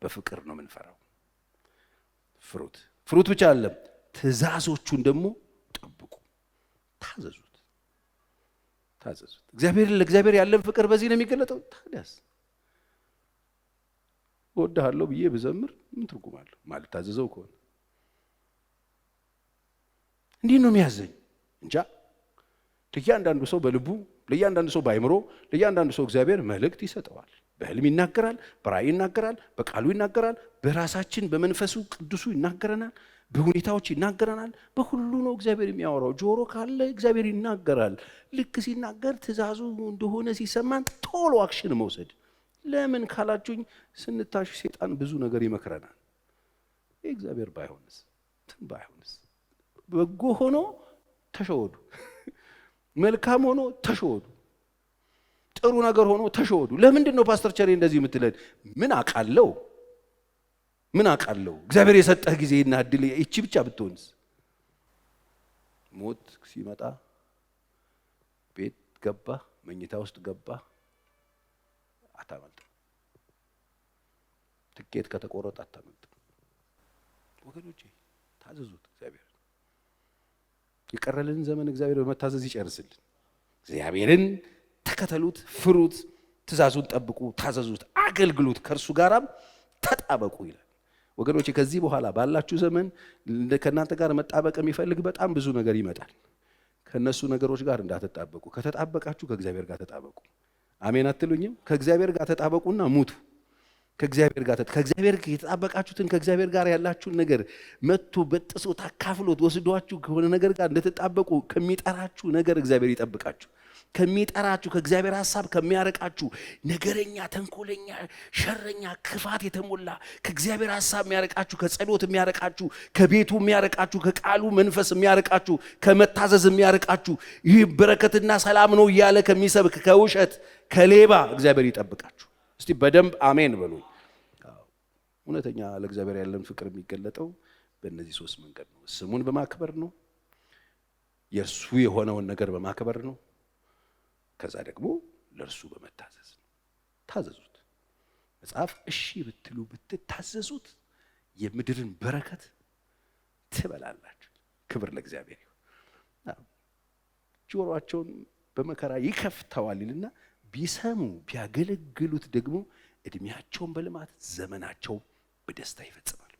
በፍቅር ነው የምንፈራው። ፍሩት ብቻ አይደለም፣ ትእዛዞቹን ደግሞ ጠብቁ። ታዘዙት። ለእግዚአብሔር ያለን ፍቅር በዚህ ነው የሚገለጠው። ታዲያስ እወድሃለሁ ብዬ ብዘምር ምን ትርጉም አለው? ማለት ታዘዘው ከሆነ እንዲህ ነው የሚያዘኝ እንጃ። ለእያንዳንዱ ሰው በልቡ፣ ለእያንዳንዱ ሰው ባይምሮ፣ ለእያንዳንዱ ሰው እግዚአብሔር መልእክት ይሰጠዋል። በህልም ይናገራል፣ በራእይ ይናገራል፣ በቃሉ ይናገራል፣ በራሳችን በመንፈሱ ቅዱሱ ይናገረናል፣ በሁኔታዎች ይናገረናል። በሁሉ ነው እግዚአብሔር የሚያወራው። ጆሮ ካለ እግዚአብሔር ይናገራል። ልክ ሲናገር ትእዛዙ እንደሆነ ሲሰማን ቶሎ አክሽን መውሰድ። ለምን ካላችሁኝ ስንታሽ ሰይጣን ብዙ ነገር ይመክረናል። እግዚአብሔር ባይሆንስ በጎ ሆኖ ተሸወዱ፣ መልካም ሆኖ ተሸወዱ፣ ጥሩ ነገር ሆኖ ተሸወዱ። ለምንድን ነው ፓስተር ቸሬ እንደዚህ የምትለን? ምን አውቃለሁ እግዚአብሔር የሰጠህ ጊዜና እድል እቺ ብቻ ብትሆንስ? ሞት ሲመጣ ቤት ገባ፣ መኝታ ውስጥ ገባ፣ አታመልጥ። ትኬት ከተቆረጠ አታመልጥ። ወገኖቼ ታዘዙት። እግዚአብሔር የቀረልን ዘመን እግዚአብሔር በመታዘዝ ይጨርስልን። እግዚአብሔርን ተከተሉት፣ ፍሩት፣ ትእዛዙን ጠብቁ፣ ታዘዙት፣ አገልግሉት፣ ከእርሱ ጋራም ተጣበቁ ይላል። ወገኖቼ ከዚህ በኋላ ባላችሁ ዘመን ከእናንተ ጋር መጣበቅ የሚፈልግ በጣም ብዙ ነገር ይመጣል። ከነሱ ነገሮች ጋር እንዳትጣበቁ። ከተጣበቃችሁ ከእግዚአብሔር ጋር ተጣበቁ። አሜን አትሉኝም? ከእግዚአብሔር ጋር ተጣበቁና ሙቱ። ከእግዚአብሔር ጋር የተጣበቃችሁትን ከእግዚአብሔር ጋር ያላችሁን ነገር መጥቶ በጥሶ ታካፍሎት ወስዷችሁ ከሆነ ነገር ጋር እንደተጣበቁ ከሚጠራችሁ ነገር እግዚአብሔር ይጠብቃችሁ። ከሚጠራችሁ ከእግዚአብሔር ሐሳብ ከሚያረቃችሁ ነገረኛ፣ ተንኮለኛ፣ ሸረኛ፣ ክፋት የተሞላ ከእግዚአብሔር ሐሳብ የሚያረቃችሁ፣ ከጸሎት የሚያረቃችሁ፣ ከቤቱ የሚያረቃችሁ፣ ከቃሉ መንፈስ የሚያረቃችሁ፣ ከመታዘዝ የሚያረቃችሁ፣ ይህ በረከትና ሰላም ነው እያለ ከሚሰብክ ከውሸት ከሌባ እግዚአብሔር ይጠብቃችሁ። እስቲ በደንብ አሜን በሉ። እውነተኛ ለእግዚአብሔር ያለን ፍቅር የሚገለጠው በእነዚህ ሶስት መንገድ ነው። ስሙን በማክበር ነው። የእርሱ የሆነውን ነገር በማክበር ነው። ከዛ ደግሞ ለእርሱ በመታዘዝ ነው። ታዘዙት። መጽሐፍ እሺ ብትሉ ብትታዘዙት የምድርን በረከት ትበላላችሁ። ክብር ለእግዚአብሔር ይሁን። ጆሮአቸውን በመከራ ይከፍተዋል ይልና ቢሰሙ ቢያገለግሉት ደግሞ እድሜያቸውን በልማት ዘመናቸው በደስታ ይፈጽማሉ።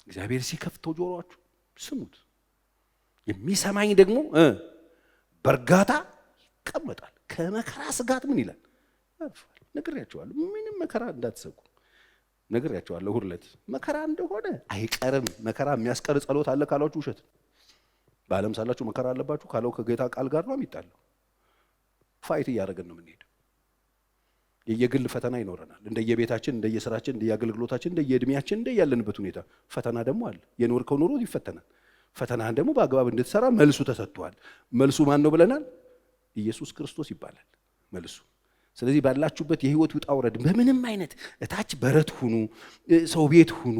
እግዚአብሔር ሲከፍተው ጆሮአችሁ ስሙት። የሚሰማኝ ደግሞ በእርጋታ ይቀመጣል። ከመከራ ስጋት ምን ይላል? አልፏል። ነግሬያቸዋለሁ። ምንም መከራ እንዳትሰጉ ነግሬያቸዋለሁ። ሁለት መከራ እንደሆነ አይቀርም። መከራ የሚያስቀር ጸሎት አለ ካላችሁ ውሸት። በዓለም ሳላችሁ መከራ አለባችሁ ካለው ከጌታ ቃል ጋር ነው የሚጣለው። ፋይት እያደረግን ነው የምንሄደው። የየግል ፈተና ይኖረናል። እንደየቤታችን፣ እንደየስራችን፣ እንደየአገልግሎታችን፣ እንደየእድሜያችን፣ እንደያለንበት ሁኔታ ፈተና ደግሞ አለ። የኖርከው ኑሮ ይፈተናል። ፈተናን ደግሞ በአግባብ እንድትሰራ መልሱ ተሰጥቷል። መልሱ ማን ነው ብለናል? ኢየሱስ ክርስቶስ ይባላል መልሱ። ስለዚህ ባላችሁበት የህይወት ውጣ ውረድ በምንም አይነት እታች በረት ሁኑ፣ ሰው ቤት ሁኑ፣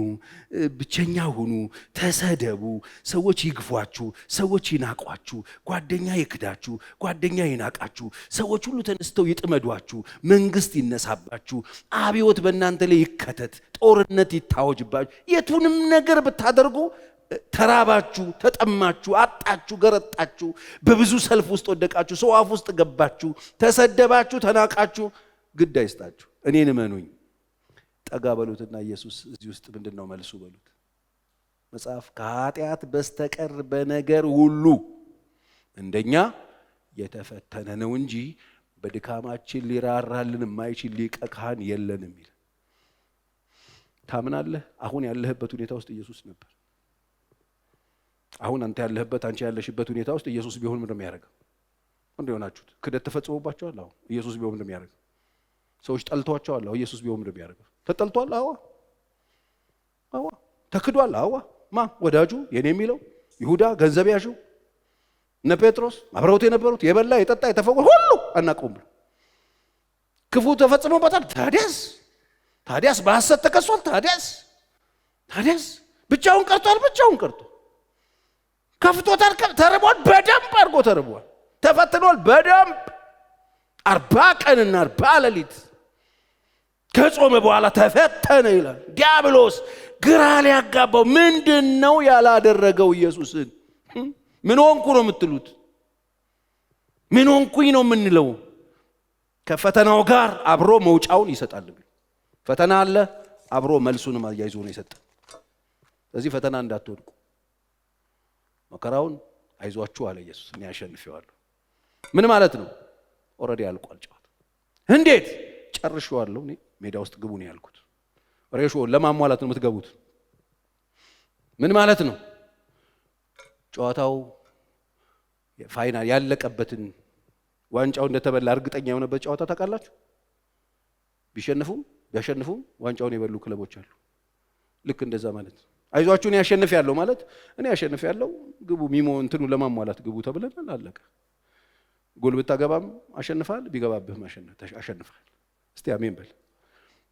ብቸኛ ሁኑ፣ ተሰደቡ፣ ሰዎች ይግፏችሁ፣ ሰዎች ይናቋችሁ፣ ጓደኛ ይክዳችሁ፣ ጓደኛ ይናቃችሁ፣ ሰዎች ሁሉ ተነስተው ይጥመዷችሁ፣ መንግስት ይነሳባችሁ፣ አብዮት በእናንተ ላይ ይከተት፣ ጦርነት ይታወጅባችሁ፣ የቱንም ነገር ብታደርጉ ተራባችሁ፣ ተጠማችሁ፣ አጣችሁ፣ ገረጣችሁ፣ በብዙ ሰልፍ ውስጥ ወደቃችሁ፣ ሰው አፍ ውስጥ ገባችሁ፣ ተሰደባችሁ፣ ተናቃችሁ፣ ግድ አይስጣችሁ። እኔን እመኑኝ። ጠጋ በሉትና ኢየሱስ እዚህ ውስጥ ምንድነው መልሱ በሉት። መጽሐፍ ከኃጢአት በስተቀር በነገር ሁሉ እንደኛ የተፈተነ ነው እንጂ በድካማችን ሊራራልን የማይችል ሊቀ ካህን የለንም ይላል። ታምናለህ? አሁን ያለህበት ሁኔታ ውስጥ ኢየሱስ ነበር። አሁን አንተ ያለህበት አንቺ ያለሽበት ሁኔታ ውስጥ ኢየሱስ ቢሆን ምንድነው የሚያደርገው? እንዴ ሆናችሁት? ክደት ተፈጽሞባችኋል? አሁን ኢየሱስ ቢሆን ምንድነው የሚያደርገው? ሰዎች ጠልተዋቸዋል? አሁን ኢየሱስ ቢሆን ምንድነው የሚያደርገው? ተጠልቷል? አዋ ተክዷል? አዋ ማ ወዳጁ የኔ የሚለው ይሁዳ ገንዘብ ያዡ እነ ጴጥሮስ አብረውት የነበሩት የበላ የጠጣ የተፈወሰ ሁሉ አናውቀውም ብሎ ክፉ ተፈጽሞበታል። ታዲያስ በሐሰት ተከሷል። ታዲያስ ብቻውን ቀርቶ ከፍቶታል። ተርቧል። በደንብ አድርጎ ተርቧል። ተፈትኗል በደንብ 40 ቀንና 40 ሌሊት ከጾመ በኋላ ተፈተነ ይላል። ዲያብሎስ ግራ ሊያጋባው ምንድነው ያላደረገው ኢየሱስን? ምን ሆንኩ ነው የምትሉት? ምን ሆንኩኝ ነው የምንለው? ከፈተናው ጋር አብሮ መውጫውን ይሰጣል። ፈተና አለ፣ አብሮ መልሱንም አያይዞ ነው የሰጠ። ስለዚህ ፈተና እንዳትወድቁ። መከራውን አይዟችሁ አለ ኢየሱስ፣ እኔ አሸንፌዋለሁ። ምን ማለት ነው? ኦልሬዲ አልቋል ጨዋታ። እንዴት? ጨርሼዋለሁ። እኔ ሜዳ ውስጥ ግቡ ነው ያልኩት። ሬሾ ለማሟላት ነው የምትገቡት። ምን ማለት ነው? ጨዋታው ፋይናል ያለቀበትን ዋንጫው እንደተበላ እርግጠኛ የሆነበት ጨዋታ ታውቃላችሁ? ቢያሸንፉም ዋንጫውን የበሉ ክለቦች አሉ። ልክ እንደዛ ማለት ነው። አይዟችሁ እኔ አሸንፌያለሁ ማለት እኔ አሸንፌያለሁ ግቡ ሚሞ እንትኑ ለማሟላት ግቡ ተብለናል፣ አለቀ። ጎል ብታገባም አሸንፋል፣ ቢገባብህም አሸንፋል። እስቲ አሜን በል።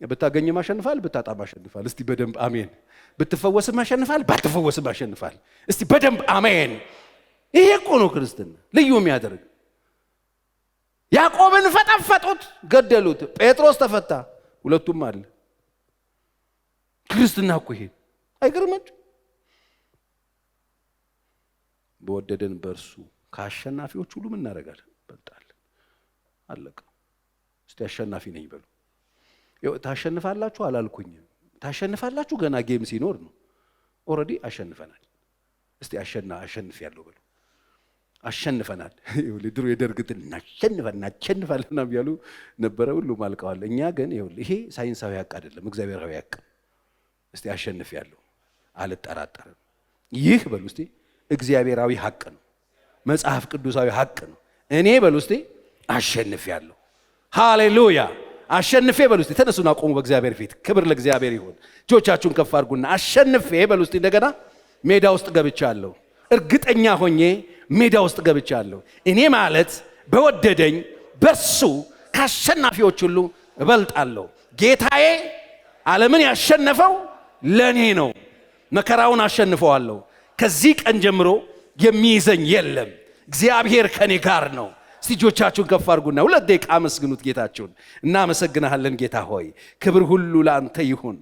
ብታገኝም አሸንፋል፣ ብታጣም አሸንፋል። እስቲ በደንብ አሜን። ብትፈወስም አሸንፋል፣ ባትፈወስም አሸንፋል። እስቲ በደንብ አሜን። ይሄ እኮ ነው ክርስትና ልዩ የሚያደርግ። ያዕቆብን ፈጠፈጡት፣ ገደሉት። ጴጥሮስ ተፈታ፣ ሁለቱም አለ። ክርስትና እኮ ይሄ አይገርማችሁ? በወደደን በእርሱ ከአሸናፊዎች ሁሉ ምን እናደርጋለን? በልጣለን። አለቀ። እስቲ አሸናፊ ነኝ በሉ። ታሸንፋላችሁ አላልኩኝም። ታሸንፋላችሁ ገና ጌም ሲኖር ነው። ኦልሬዲ አሸንፈናል። እስቲ አሸንፊያለሁ በሉ። አሸንፈናል። ይኸውልህ ድሮ የደርግትን እናሸንፋለን ያሉ ነበረ፣ ሁሉም አልቀዋል። እኛ ግን ይኸውልህ ይሄ ሳይንሳዊ ሀቅ አይደለም፣ እግዚአብሔራዊ ሀቅ። እስቲ አሸንፊያለሁ አልጠራጠርም። ይህ በሉ እስቲ እግዚአብሔራዊ ሀቅ ነው፣ መጽሐፍ ቅዱሳዊ ሀቅ ነው። እኔ በሉ እስቲ አሸንፊያለሁ። ሃሌሉያ! አሸንፌ በሉ እስቲ። ተነሱና ቆሙ በእግዚአብሔር ፊት። ክብር ለእግዚአብሔር ይሁን። እጆቻችሁን ከፍ አድርጉና አሸንፌ በሉ እስቲ። እንደገና ሜዳ ውስጥ ገብቻለሁ። እርግጠኛ ሆኜ ሜዳ ውስጥ ገብቻለሁ። እኔ ማለት በወደደኝ በርሱ ከአሸናፊዎች ሁሉ እበልጣለሁ። ጌታዬ ዓለምን ያሸነፈው ለኔ ነው። መከራውን አሸንፈዋለሁ። ከዚህ ቀን ጀምሮ የሚይዘኝ የለም። እግዚአብሔር ከኔ ጋር ነው። እጆቻችሁን ከፍ አድርጉና 2 ደቂቃ አመስግኑት ጌታችሁን። እናመሰግናለን ጌታ ሆይ፣ ክብር ሁሉ ለአንተ ይሁን።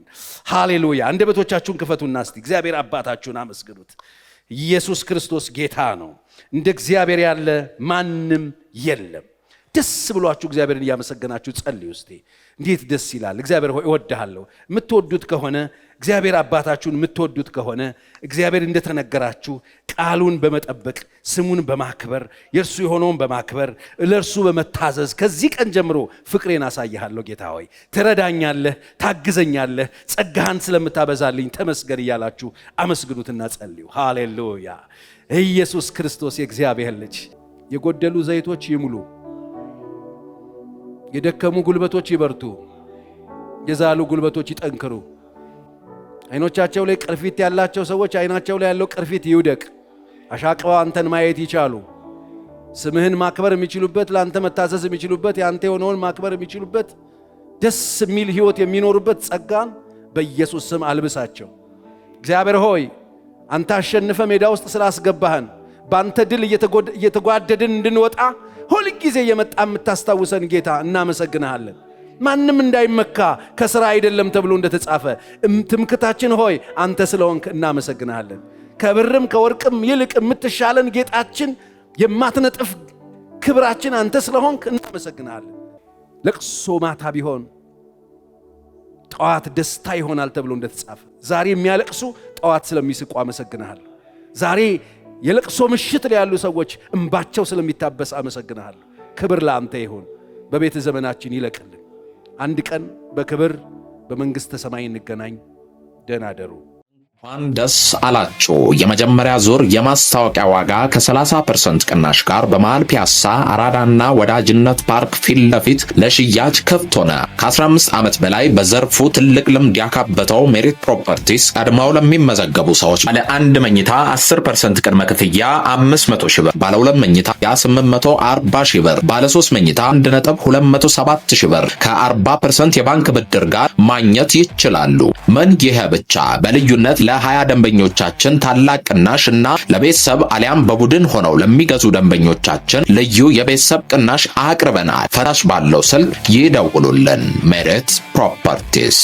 ሃሌሉያ! አንደበቶቻችሁን ክፈቱና እስቲ እግዚአብሔር አባታችሁን አመስግኑት። ኢየሱስ ክርስቶስ ጌታ ነው። እንደ እግዚአብሔር ያለ ማንም የለም። ደስ ብሏችሁ እግዚአብሔርን እያመሰገናችሁ ጸልዩ እስቲ። እንዴት ደስ ይላል! እግዚአብሔር ሆይ እወድሃለሁ። የምትወዱት ከሆነ እግዚአብሔር አባታችሁን የምትወዱት ከሆነ እግዚአብሔር እንደተነገራችሁ ቃሉን በመጠበቅ ስሙን በማክበር የእርሱ የሆነውን በማክበር ለእርሱ በመታዘዝ ከዚህ ቀን ጀምሮ ፍቅሬን አሳይሃለሁ ጌታ ሆይ፣ ትረዳኛለህ፣ ታግዘኛለህ፣ ጸጋህን ስለምታበዛልኝ ተመስገን እያላችሁ አመስግኑትና ጸልዩ። ሃሌሉያ! ኢየሱስ ክርስቶስ የእግዚአብሔር ልጅ። የጎደሉ ዘይቶች ይሙሉ፣ የደከሙ ጉልበቶች ይበርቱ፣ የዛሉ ጉልበቶች ይጠንክሩ። አይኖቻቸው ላይ ቅርፊት ያላቸው ሰዎች አይናቸው ላይ ያለው ቅርፊት ይውደቅ። አሻቅበው አንተን ማየት ይቻሉ። ስምህን ማክበር የሚችሉበት፣ ለአንተ መታዘዝ የሚችሉበት፣ ያንተ የሆነውን ማክበር የሚችሉበት፣ ደስ የሚል ህይወት የሚኖሩበት ጸጋን በኢየሱስ ስም አልብሳቸው። እግዚአብሔር ሆይ አንተ አሸንፈ ሜዳ ውስጥ ስላስገባህን በአንተ ድል እየተጓደድን እንድንወጣ ሁል ጊዜ የመጣ የምታስታውሰን ጌታ እናመሰግንሃለን። ማንም እንዳይመካ ከሥራ አይደለም ተብሎ እንደተጻፈ ትምክታችን ሆይ አንተ ስለሆንክ እናመሰግንሃለን። ከብርም ከወርቅም ይልቅ የምትሻለን ጌጣችን፣ የማትነጥፍ ክብራችን አንተ ስለሆንክ እናመሰግንሃለን። ለቅሶ ማታ ቢሆን ጠዋት ደስታ ይሆናል ተብሎ እንደተጻፈ ዛሬ የሚያለቅሱ ጠዋት ስለሚስቁ አመሰግንሃለሁ። ዛሬ የለቅሶ ምሽት ላይ ያሉ ሰዎች እንባቸው ስለሚታበስ አመሰግንሃለሁ። ክብር ለአንተ ይሁን። በቤተ ዘመናችን ይለቅልን። አንድ ቀን በክብር በመንግሥተ ሰማይ እንገናኝ። ደህና አደሩ። እንኳን ደስ አላችሁ። የመጀመሪያ ዙር የማስታወቂያ ዋጋ ከ30% ቅናሽ ጋር በመሃል ፒያሳ አራዳና ወዳጅነት ፓርክ ፊት ለፊት ለሽያጭ ክፍት ሆነ። ከ15 ዓመት በላይ በዘርፉ ትልቅ ልምድ ያካበተው ሜሪት ፕሮፐርቲስ ቀድመው ለሚመዘገቡ ሰዎች ባለ 1 መኝታ 10% ቅድመ ክፍያ 500 ሺህ ብር፣ ባለ 2 መኝታ 840 ሺህ ብር፣ ባለ 3 መኝታ 1.207 ሺህ ብር ከ40% የባንክ ብድር ጋር ማግኘት ይችላሉ። ምን ይሄ ብቻ! በልዩነት ለ20 ደንበኞቻችን ታላቅ ቅናሽ እና ለቤተሰብ አሊያም በቡድን ሆነው ለሚገዙ ደንበኞቻችን ልዩ የቤተሰብ ቅናሽ አቅርበናል። ፈራሽ ባለው ስልክ ይደውሉልን። ሜሪት ፕሮፐርቲስ